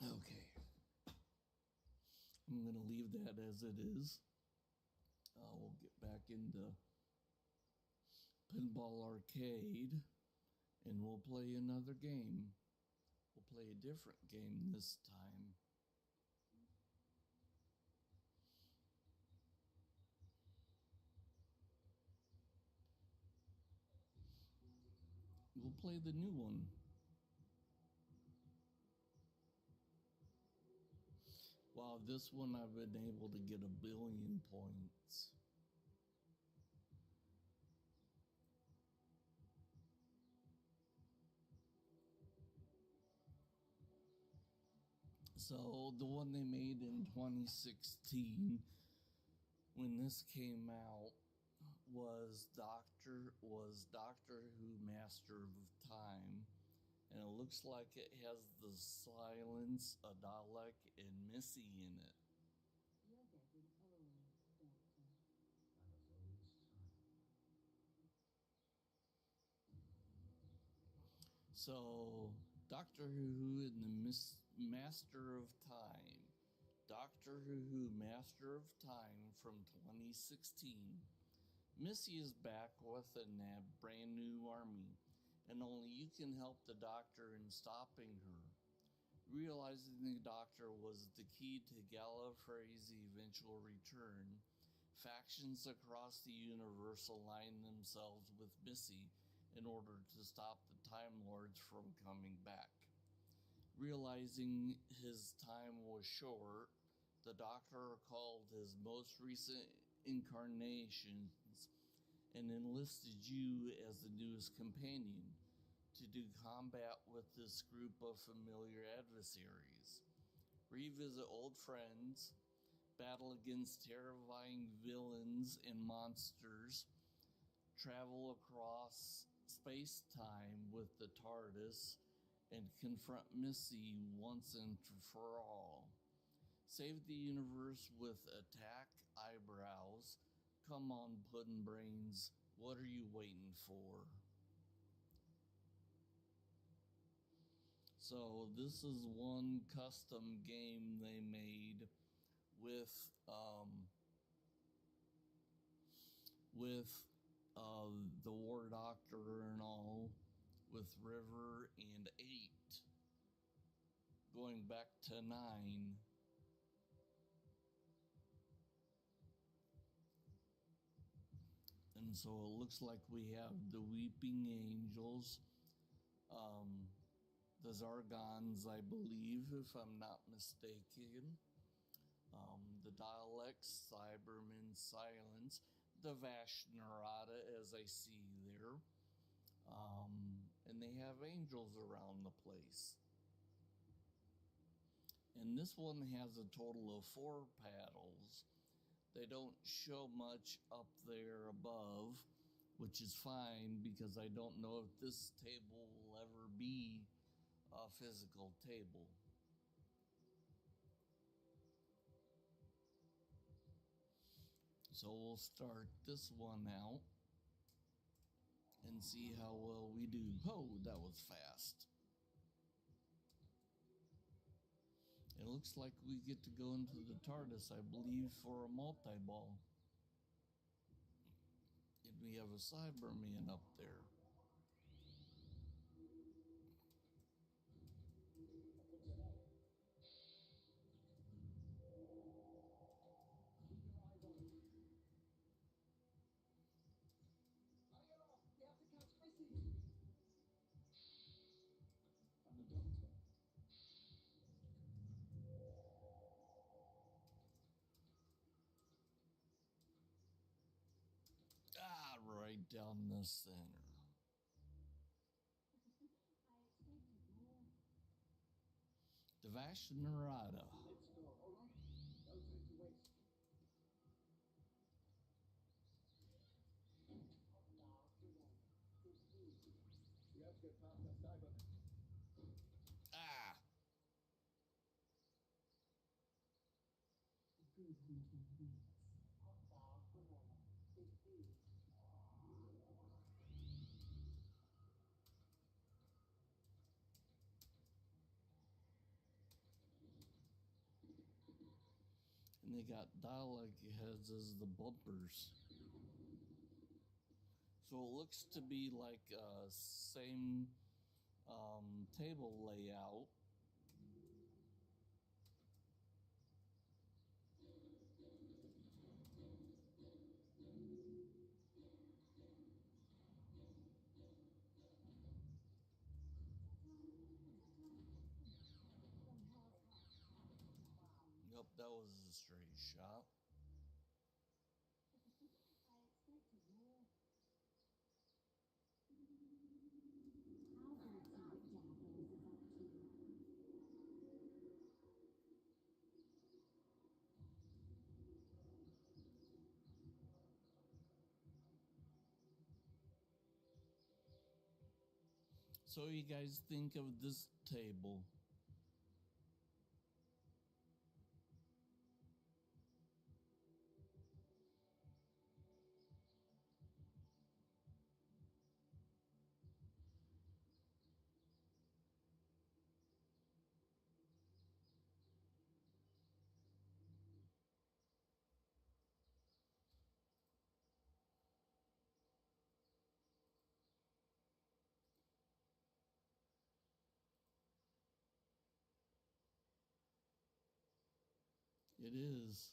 Okay. I'm going to leave that as it is. We'll get back into Pinball Arcade and we'll play another game. We'll play a different game this time. We'll play the new one. Wow, this one I've been able to get 1 billion points. So the one they made in 2016, when this came out, was Doctor Who Master of Time, and it looks like it has the Silence, a Dalek, and Missy in it. So Doctor Who and the Master of Time. Doctor Who Master of Time from 2016. Missy is back with a brand new army, and only you can help the Doctor in stopping her. Realizing the Doctor was the key to Gallifrey's eventual return, factions across the universe align themselves with Missy in order to stop the Time Lords from coming back. Realizing his time was short, the Doctor called his most recent incarnations and enlisted you as the newest companion to do combat with this group of familiar adversaries. Revisit old friends, battle against terrifying villains and monsters, travel across space-time with the TARDIS, and confront Missy once and for all. Save the universe with Attack Eyebrows. Come on, Puddin' Brains, what are you waiting for? So this is one custom game they made with the War Doctor and all, with River and 8, going back to 9. And so it looks like we have the Weeping Angels, the Zargons, I believe, if I'm not mistaken, the Daleks, Cybermen, Silence, the Vashnarada, as I see there, and they have angels around the place. And this one has a total of 4 paddles. They don't show much up there above, which is fine because I don't know if this table will ever be a physical table. So we'll start this one out and see how well we do. Oh, that was fast. It looks like we get to go into the TARDIS, I believe, for a multi-ball. And we have a Cyberman up there. Ah, right down the center. The Vashnarada. Ah! And they got Dalek heads as the bumpers. So it looks to be like same table layout. Yep, that was a straight shot. So you guys think of this table? It is.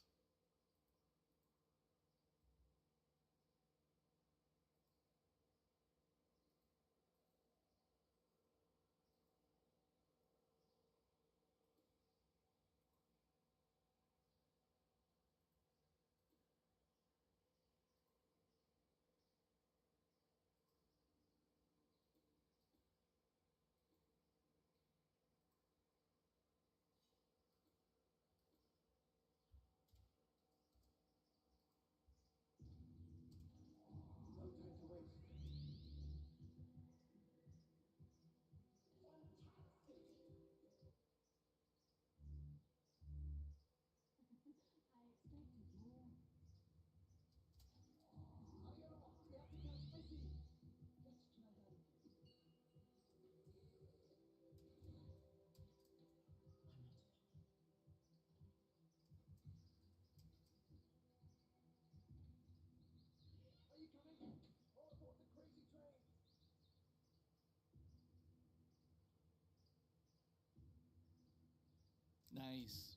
Nice.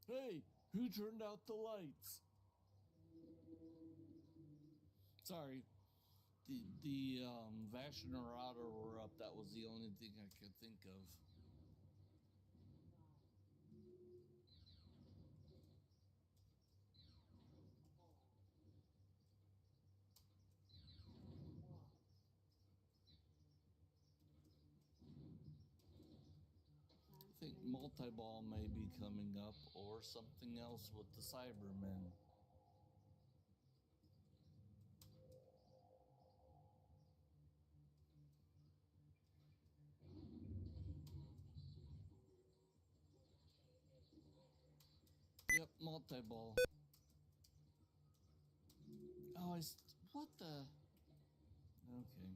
Hey, who turned out the lights? Sorry, the Vash and Arata were up. That was the only thing I could think of. I think multi-ball may be coming up, or something else with the Cybermen. Yep, multi-ball. Oh, what the? Okay.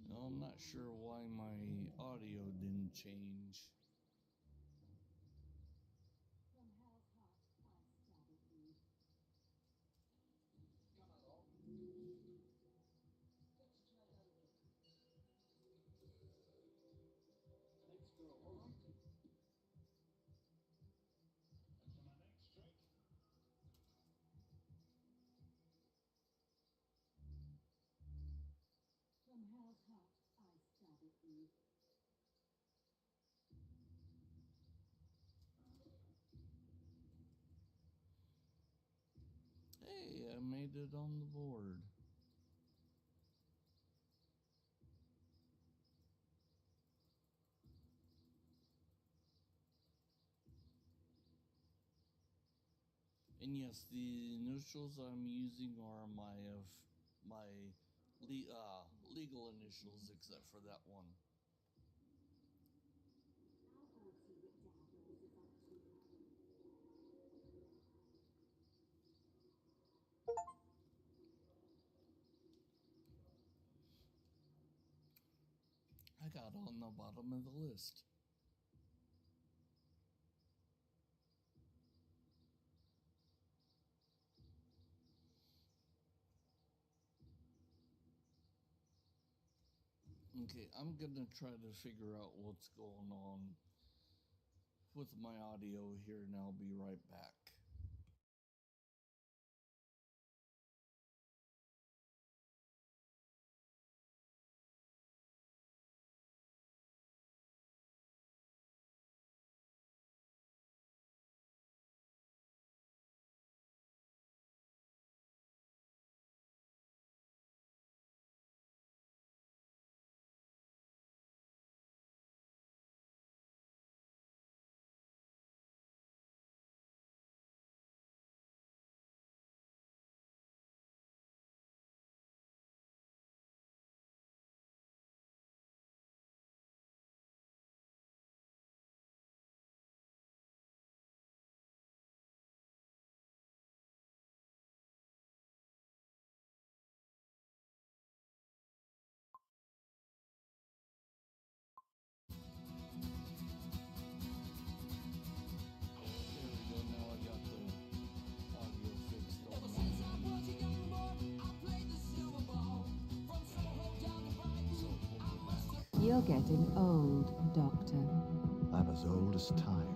No, I'm not sure why my audio didn't change. Hey, I made it on the board. And yes, the initials I'm using are my legal initials, except for that one. I got on the bottom of the list. Okay, I'm gonna try to figure out what's going on with my audio here, and I'll be right back. There we go. Now I got the audio fixed on my You're getting old, Doctor. I'm as old as time.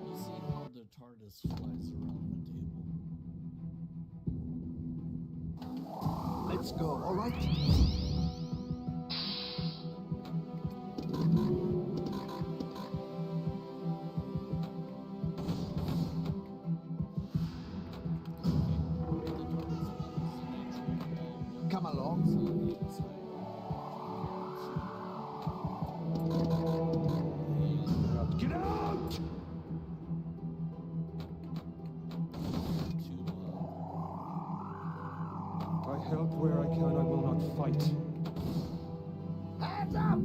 We'll see how the TARDIS flies around the table. Let's Let's go, all right? Come along. Get out! I help where I can, I will not fight. Hands up!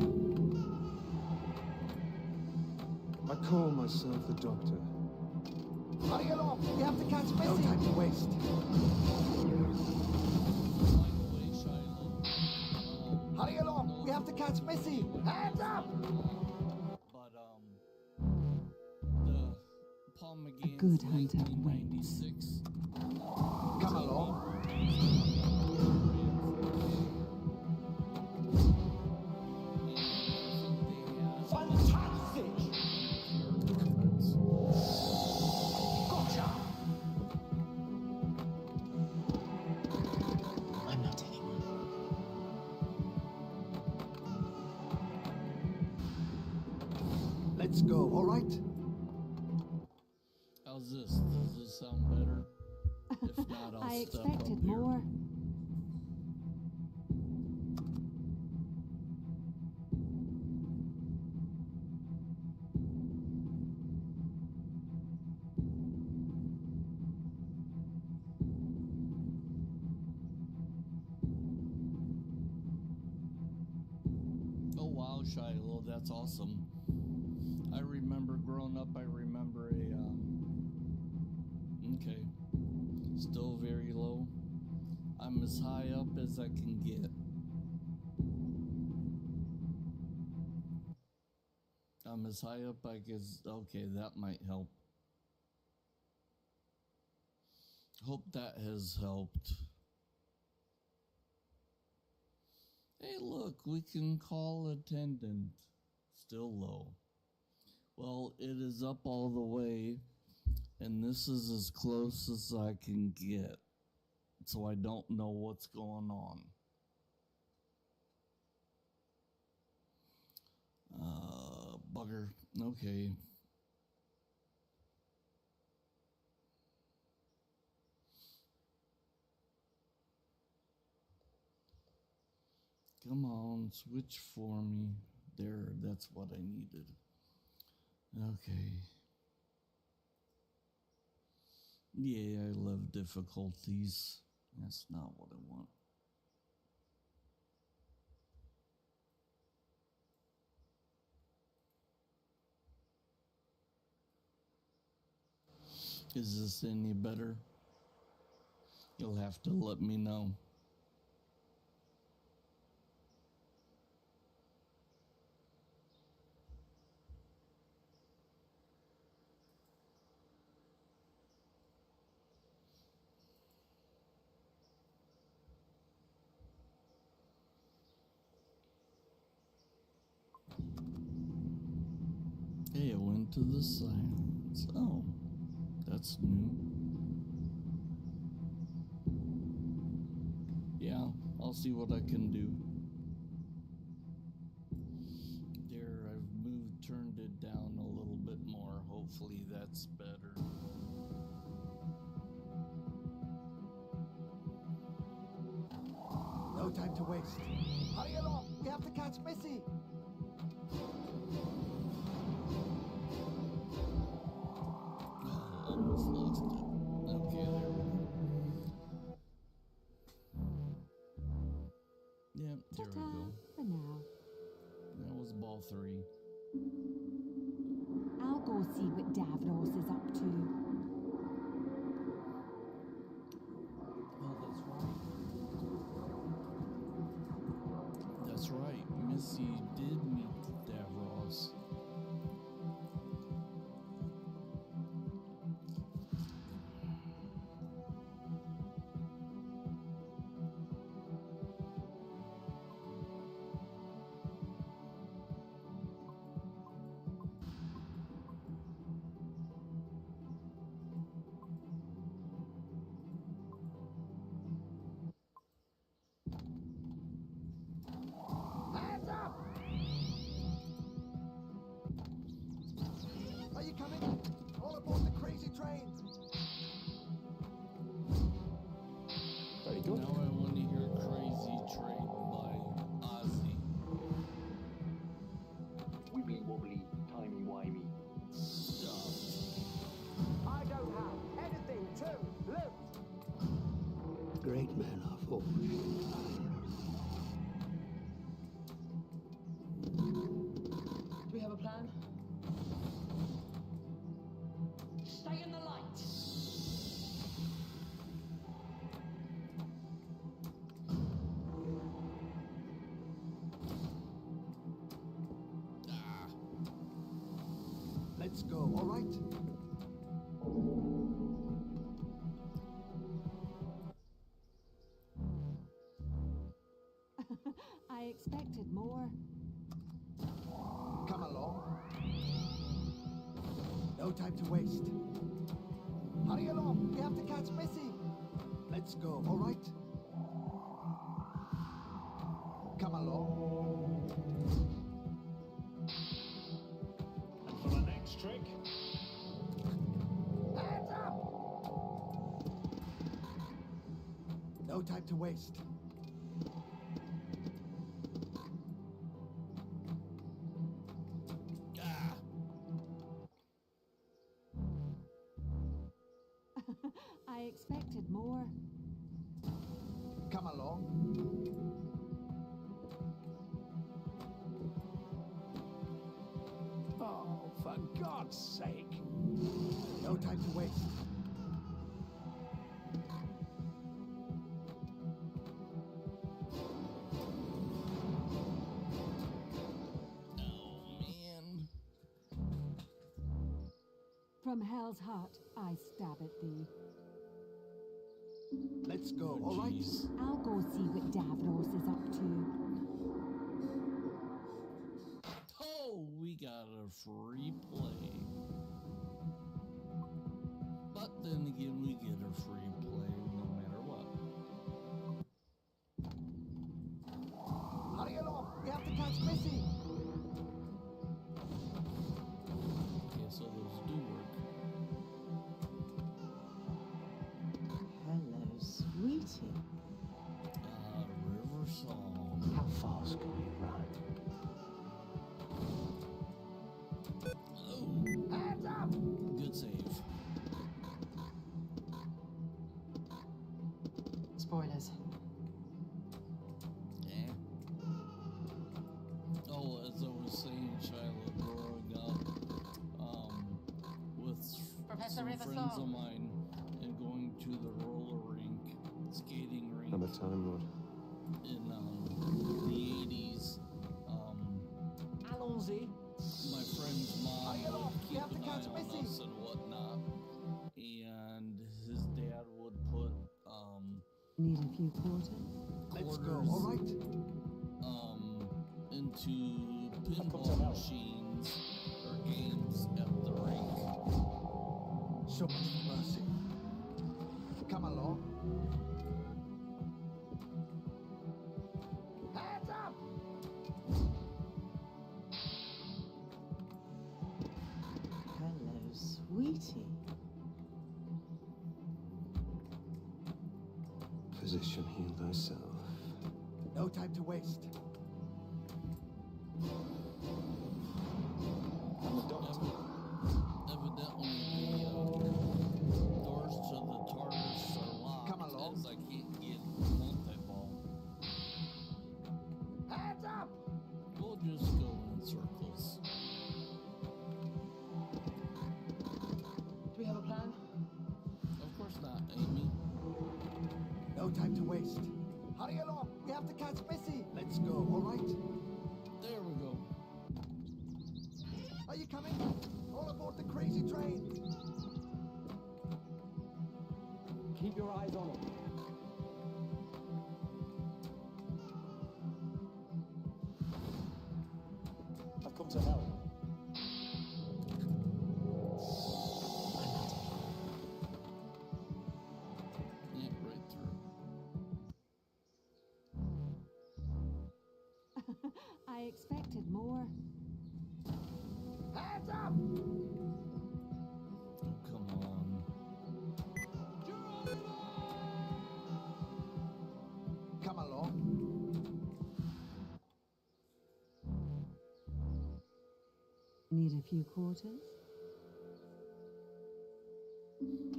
I call myself the Doctor. Hurry along! We have to catch Missy! No time to waste. Hurry along! We have to catch Missy! Hands up! But the Paul McGann's Good hunter wins. 1996. Come along. Fantastic! Gotcha! I'm not anyone. Let's go, all right? How's this? Does this sound better? If not, I'll I step up expected here. more. Oh wow, Shiloh, that's awesome. I remember growing up, I remember okay. Still very low. I'm as high up as I can get. I'm as high up I guess. Okay, that might help. Hope that has helped. Hey, look, we can call attendant. Still low. Well, it is up all the way, and this is as close as I can get. So I don't know what's going on. Bugger. Okay. Come on, switch for me. There, that's what I needed. Okay. Yeah, I love difficulties. That's not what I want. Is this any better? You'll have to let me know. Hey, it went to the silence. Oh, that's new. Yeah, I'll see what I can do. There, I've turned it down a little bit more. Hopefully that's better. No time to waste. Hurry along! We have to catch Missy! Almost lost it. Okay, there we go. Yep, there we Ta-ta go. for now. That was ball 3. I'll go see what Davros is up to. Oh, that's right. That's right. Missy did meet Davros. train. Very good. Now I want to hear Crazy Train by Ozzy. Wibbly wobbly, timey wimey. Stuff. I don't have anything to lose. Great men are foolish. Do we have a plan? Stay in the light. Let's go, all right? I expected more. Come along. No time to waste. Hurry along, we have to catch Missy. Let's go, all right? Come along. And for the next trick. Hands up! No time to waste. I expected more. Come along. Oh, for God's sake. No time to waste. Oh, man. From hell's heart, I stab at thee. Let's go, all right? Jeez. I'll go see what Davros is up to. Oh, we got a free play. But then again, we get a free play no matter what. Hurry along, we have to catch Missy. Okay, so those do work. Hello, sweetie. River Song. How fast can you run? Oh, Hands up! good save. Spoilers. Yeah. Oh, as I was saying, Shiloh, growing up, with Professor some River friends Song. of mine and going to the roller rink, skating rink I'm a time lord. in the 80s. Allons-y. My friend's mom Hurry along, would we keep have to an eye catch on Missy. us and whatnot, and his dad would put Need a few quarters? Let's go, quarters all right? into Come to pinball hell. machines or games at the rink. So much mercy. Come along. Hands up! Hello, sweetie. Physician, heal thyself. No time to waste. I'm the doctor. Evidently, doors to the TARDIS are locked Come along. as I can't get multi-ball. Hands up! We'll just go in circles. Do we have a plan? Of course not, Amy. No time to waste. Hurry along, we have to catch Missy. Let's go, all right? There we go. Are you coming? All aboard the crazy train. Keep your eyes on him. I've come to help. Yeah, right through. I expected more. Hands up! Oh, come on. Need a few quarters?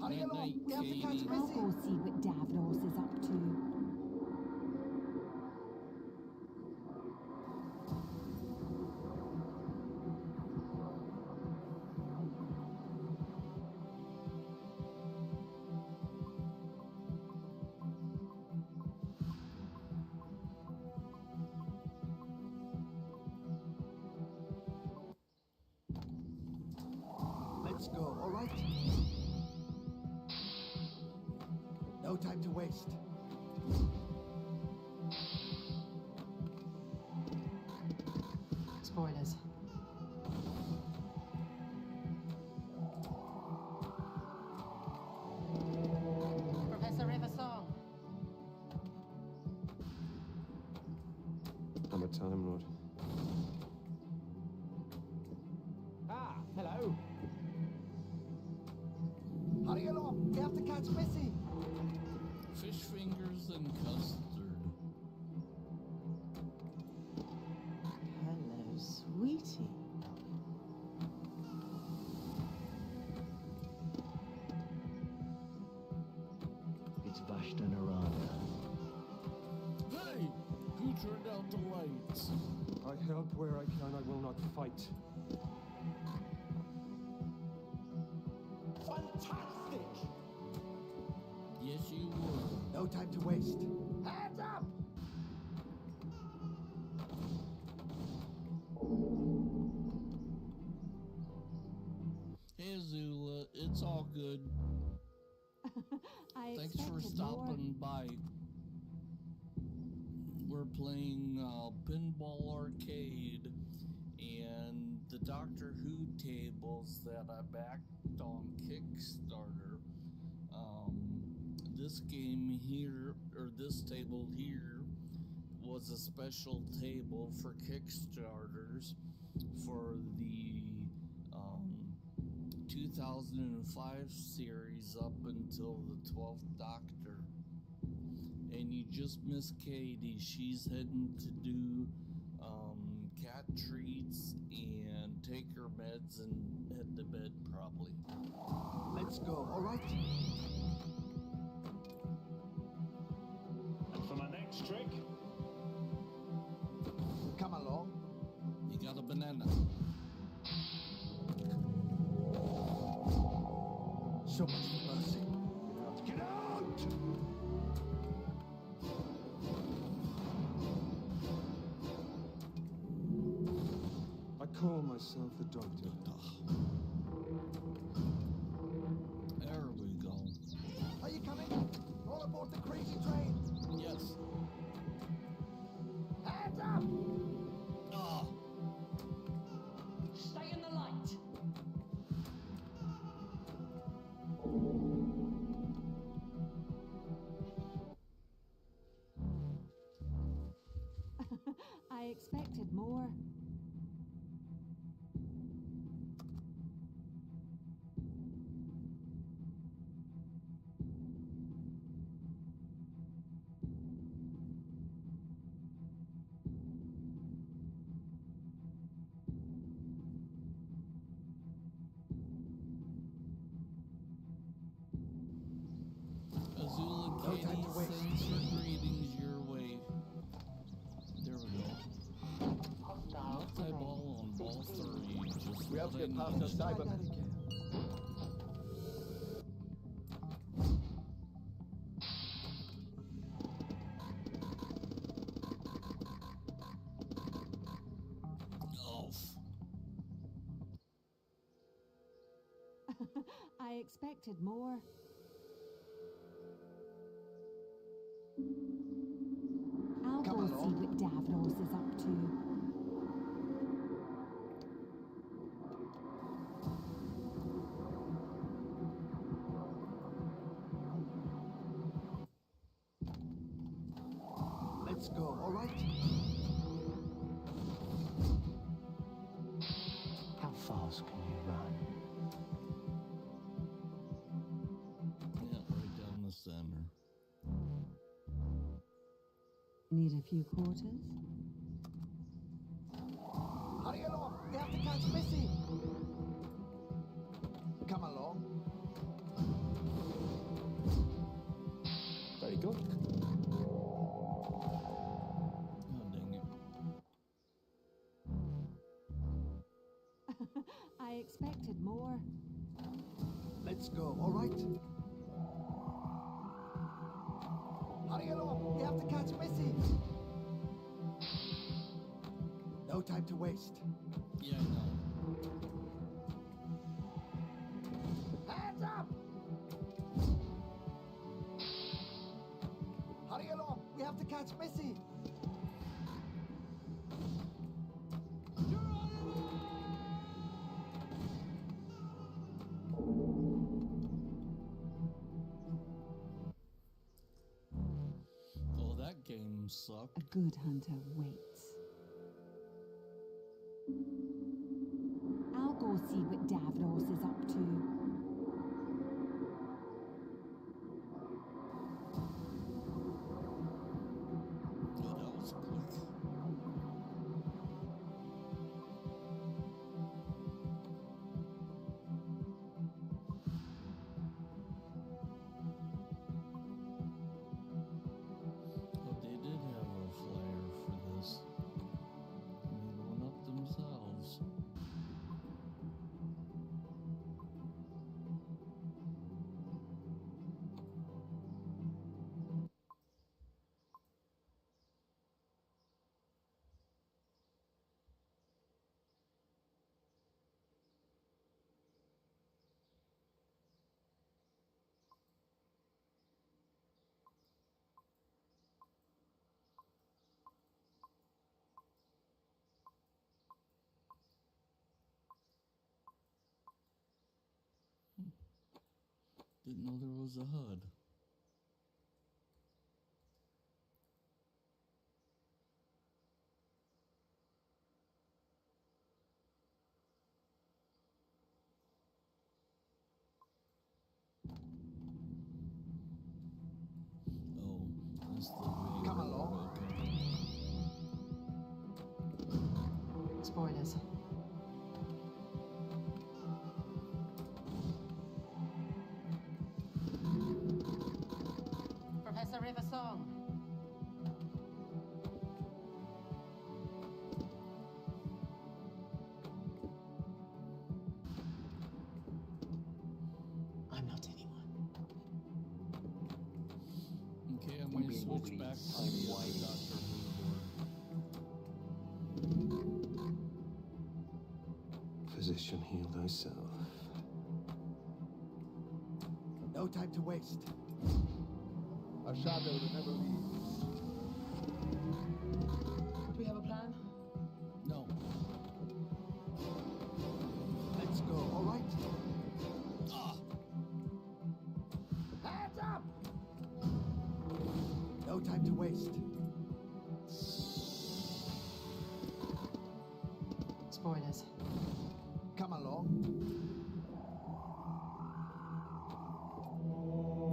Hurry Night, along, we night, have to catch Katie. I'll Missy. go see what Davros is up to. Let's go, all right? No time to waste. Spoilers. Professor Riversong. I'm a Time Lord. Ah, hello. Hurry along, we have to catch Missy. Fish fingers and custard. Hello, sweetie. It's Vashta Narada. Hey! Who turned out the lights? I help where I can, I will not fight. Fantastic! Yes, you were. No time to waste. Hands up! Hey, Zula, it's all good. I Thanks for expected stopping by. We're playing Pinball Arcade and the Doctor Who tables that I backed on Kickstarter. This game here, or this table here, was a special table for Kickstarters for the 2005 series up until the 12th Doctor. And you just missed Katie. She's heading to do cat treats and take her meds and head to bed probably. Let's go, all right? And for my next trick, Come along. You got a banana. So much for mercy. get out! I call myself the Doctor. There we go. Are you coming? All aboard the crazy train. Yes. Hands up! Ah. Stay in the light. I expected more. Azula No time Katie to waste. sends her greetings your way. There we go. Multi-ball on ball 3. Just we have to what get I past the need. Try that Cybermen. again. Off. I expected more. I'll Come go see along. what Davros is up to. Let's go, all right? How fast can you run? Yeah, right down the center. Need a few quarters? Hurry along, We have to catch Missy. Come along. Very good. Oh, dang it. I expected more. Let's go, all right? Hurry along, we have to catch Missy. No time to waste. Yeah, I know. Hands up! Hurry along, we have to catch Missy. Oh, that game sucked. A good hunter waits. I'll go see what Davros is up to. Oh, that was quick. Oh, they did have a flyer for this. Made one up themselves. Didn't know there was a HUD. Oh, that's the way. Come along. Okay. Spoilers. Professor River Song. I'm not anyone. Okay, I'm going to switch back to the other Doctor Who board. Physician, heal thyself. No time to waste. A shadow that never leaves. Do we have a plan? No. Let's go, all right? Ah! Hands up! No time to waste. Spoilers. Come along.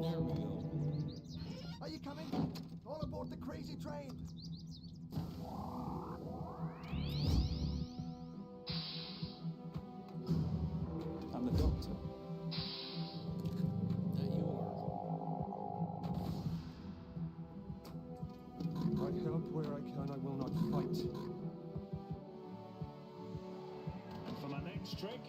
There we go. Are you coming? All aboard the crazy train. I'm the doctor. That you are. I help where I can, I will not fight. And for my next trick,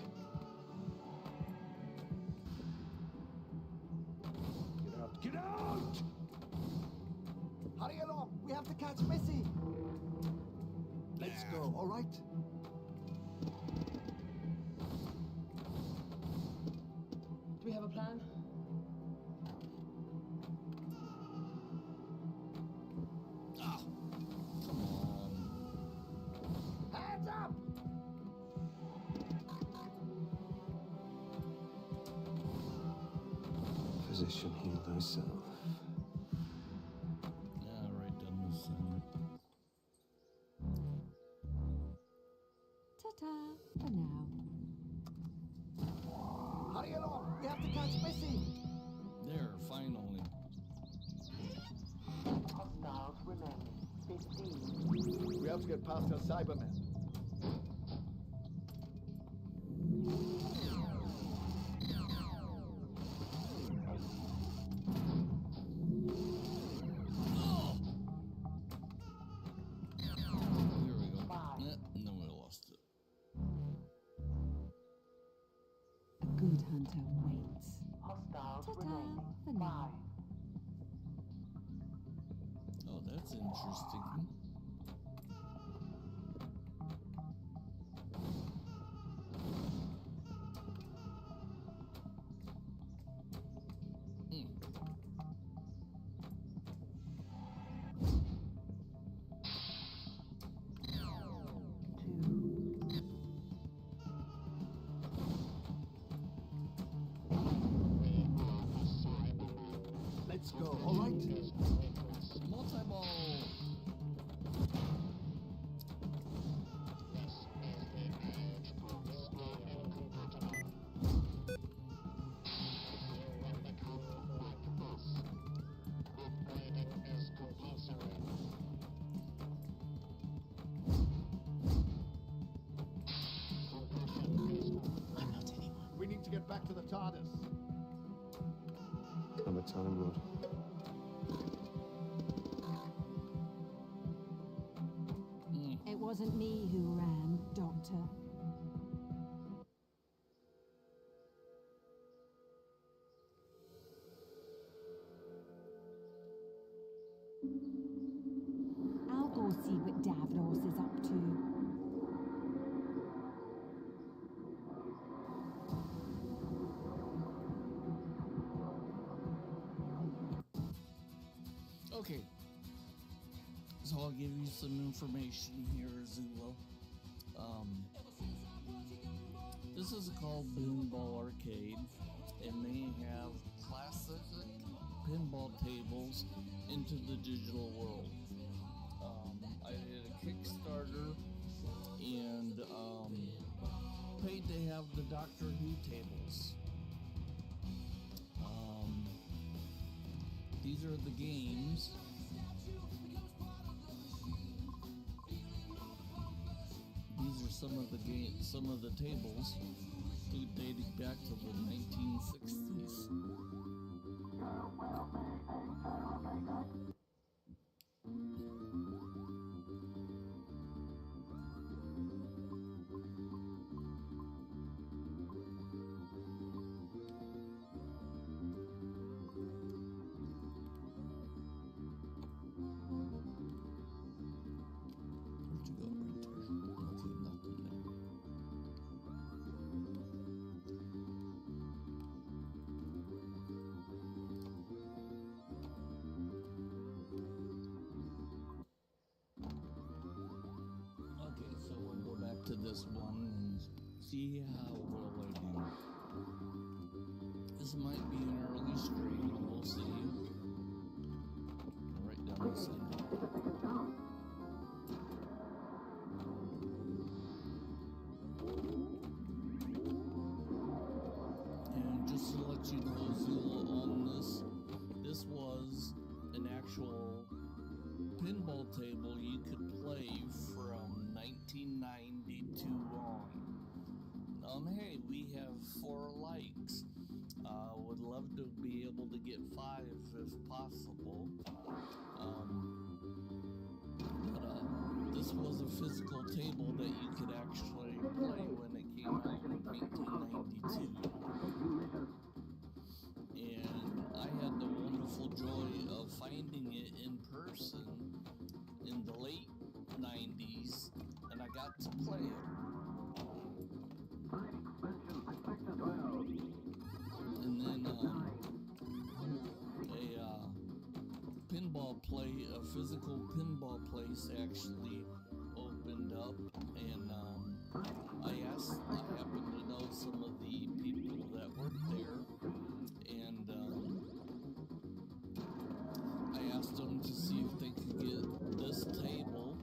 Get out! Get out! Hurry along, we have to catch Missy. Let's go, all right? Do we have a plan? Ah! Come on. Hands up! Physician, heal thyself. Yeah, right down the center. Ta-ta for now. Hurry along, we have to catch Missy. There, finally. Hostiles remaining. 15. We have to get past her Cybermen. now. Oh, that's interesting. Let's go, all right? Multi-ball. We need to get back to the TARDIS. I'm a Time Lord. It wasn't me who ran, Doctor. I'll go see what Davros is up to. Okay, so I'll give you some information here, Zulo. This is called Pinball Arcade, and they have classic pinball tables into the digital world. I did a Kickstarter and paid to have the Doctor Who tables. These are the games. These are some of the tables dating back to the 1960s. Where'd you go? Right there. Okay, nothing there. Okay, so we'll go back to this one and see how well I do. This might be an early stream, we'll see. Right down the center. And just to let you know, Zula, on this was an actual pinball table you could play from 1992 on. Hey, we have 4 likes. Would love to be able to get 5 if possible. This was a physical table that you could actually play when it came out in 1992. And I had the wonderful joy of finding it in person in the late 90s, and I got to play it. And then a physical pinball place actually opened up, and I happened to know some of the people that worked there, and I asked them to see if they could get this table.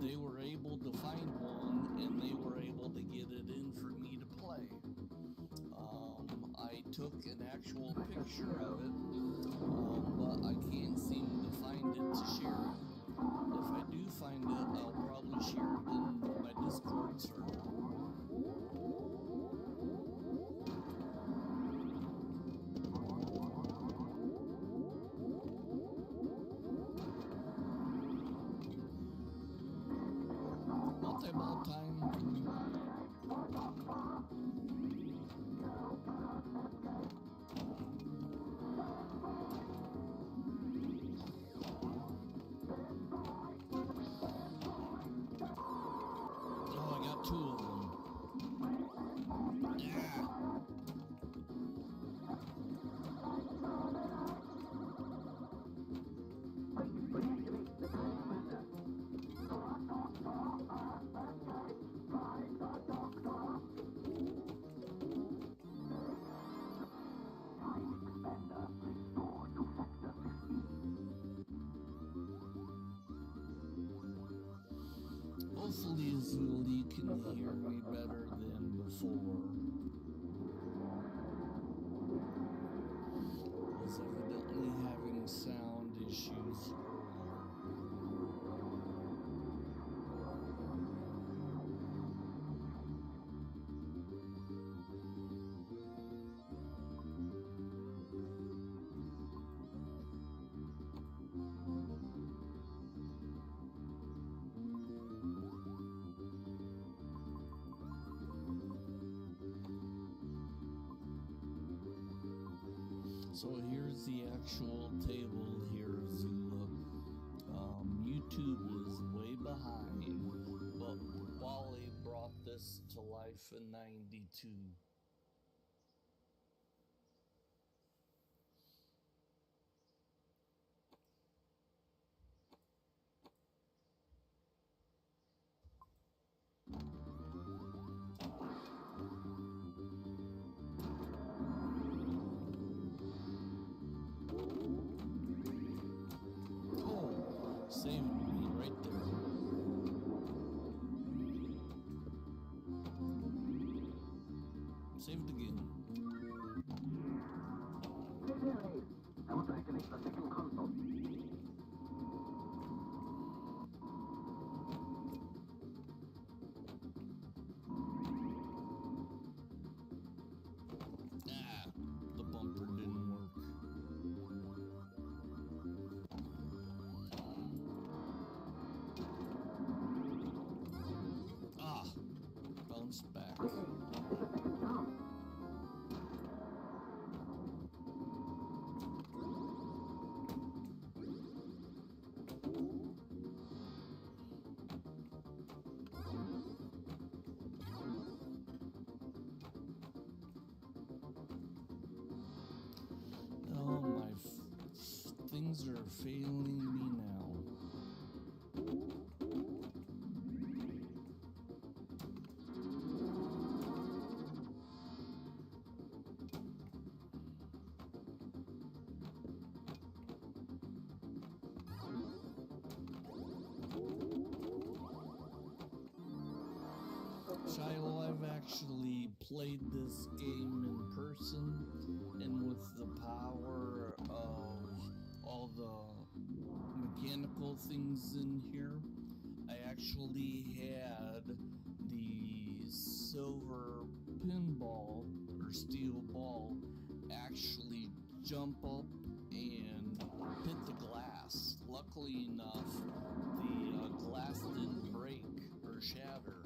They were able to find one, and they were able to get it in for me to play. I took an actual picture of it, but I can't seem to find it to share it. If I do find it, I'll probably share it in my Discord server. Multi-ball time. Hopefully, Azul, you can hear me better than before. Was evidently having sound issues earlier. So here's the actual table here, Zula. YouTube is way behind, but Wally brought this to life in '92. Saved me right there. Saved again. I want to activate the second console. Ah, the bumper didn't work. Bounce back. Oh, my things are failing me now. Shiloh, I've actually played this game in person, and with the power of all the mechanical things in here, I actually had the silver pinball or steel ball actually jump up and hit the glass. Luckily enough, the glass didn't break or shatter.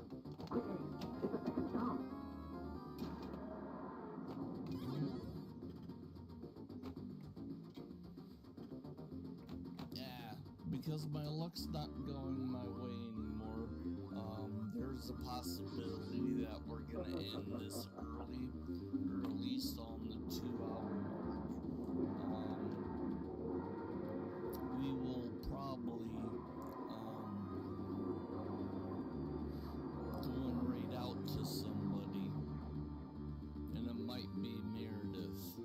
Yeah, because my luck's not going my way anymore. There's a possibility that we're gonna end this early, or at least on the 2-hour mark. We will probably going right out to somebody, and it might be Meredith.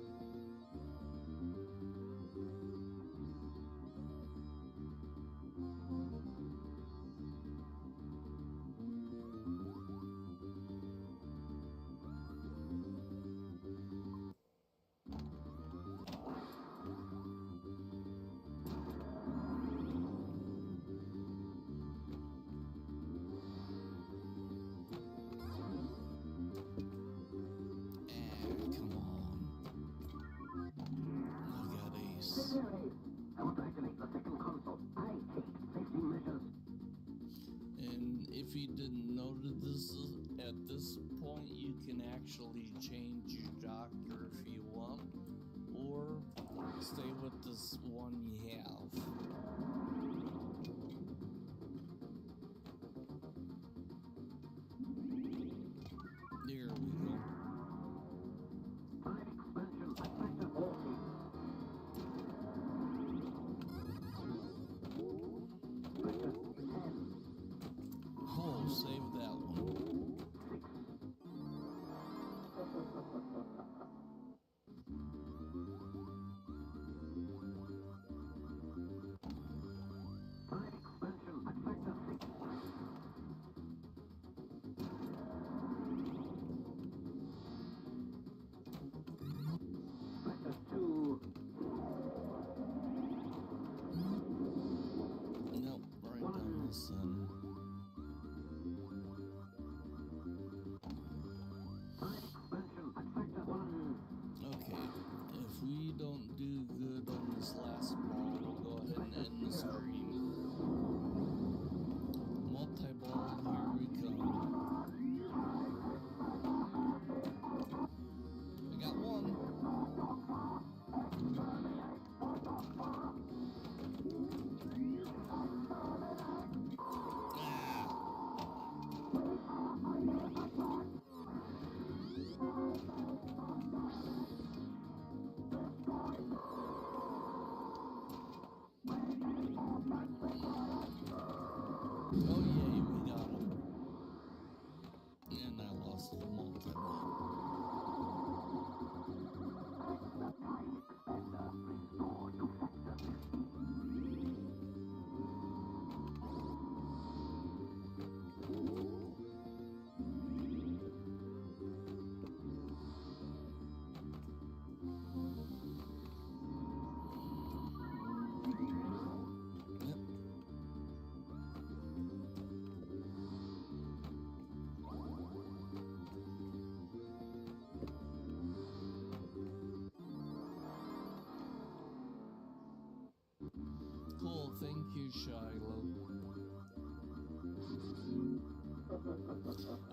I want to activate the second console. I take safety measures. And if you didn't notice this, at this point you can actually change your doctor if you want, or stay with this one you have. There we go. Expansion at factor 40. Oh, save that one. Expansion at factor 6. Oh yay, we got him. And I lost the multi-ball. Cool, thank you, Shiloh.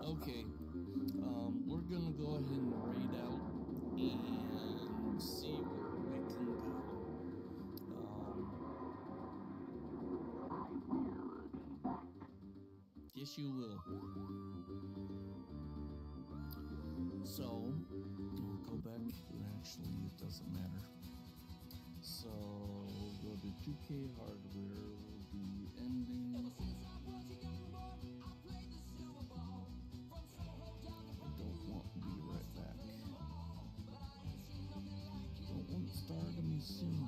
Okay, we're gonna go ahead and raid out and see where we can go. Yes, you will. So, we'll go back. Actually, it doesn't matter. So, we'll go to 2K hardware. We'll do ending. I don't want to be right back. Don't want to start me soon.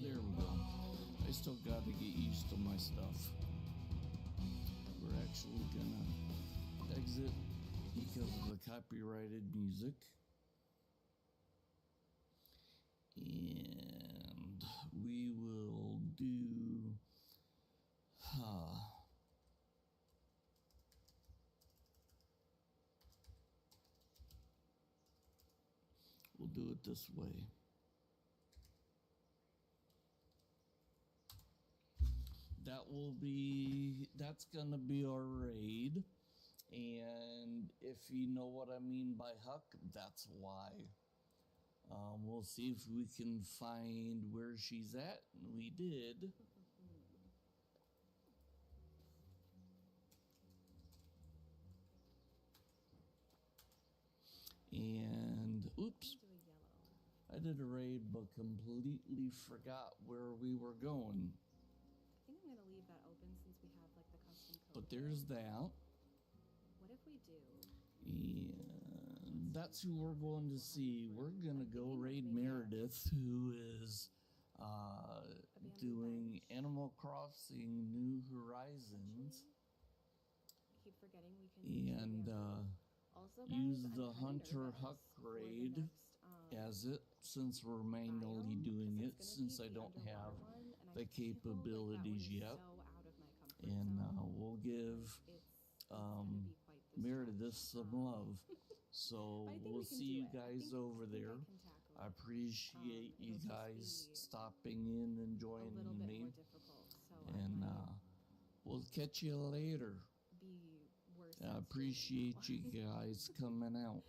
There we go. I still got to get used to my stuff. We're actually gonna exit because of the copyrighted music. And we will do we'll do it this way. That's gonna be our raid. And if you know what I mean by Huck, that's why. We'll see if we can find where she's at. We did. And, oops. I did a raid, but completely forgot where we were going. I think I'm going to leave that open since we have, like, the custom code. But there's that. What if we do? And that's who we're going to see. We're going to go raid Meredith, who is doing Animal Crossing New Horizons. I keep forgetting we can and also, use the Hunter Huck raid as it, since we're manually doing it, since I don't have the capabilities yet. And we'll give Meredith some love. So we'll see you guys over there. I appreciate you guys stopping in and joining me. And we'll catch you later. I appreciate you guys coming out.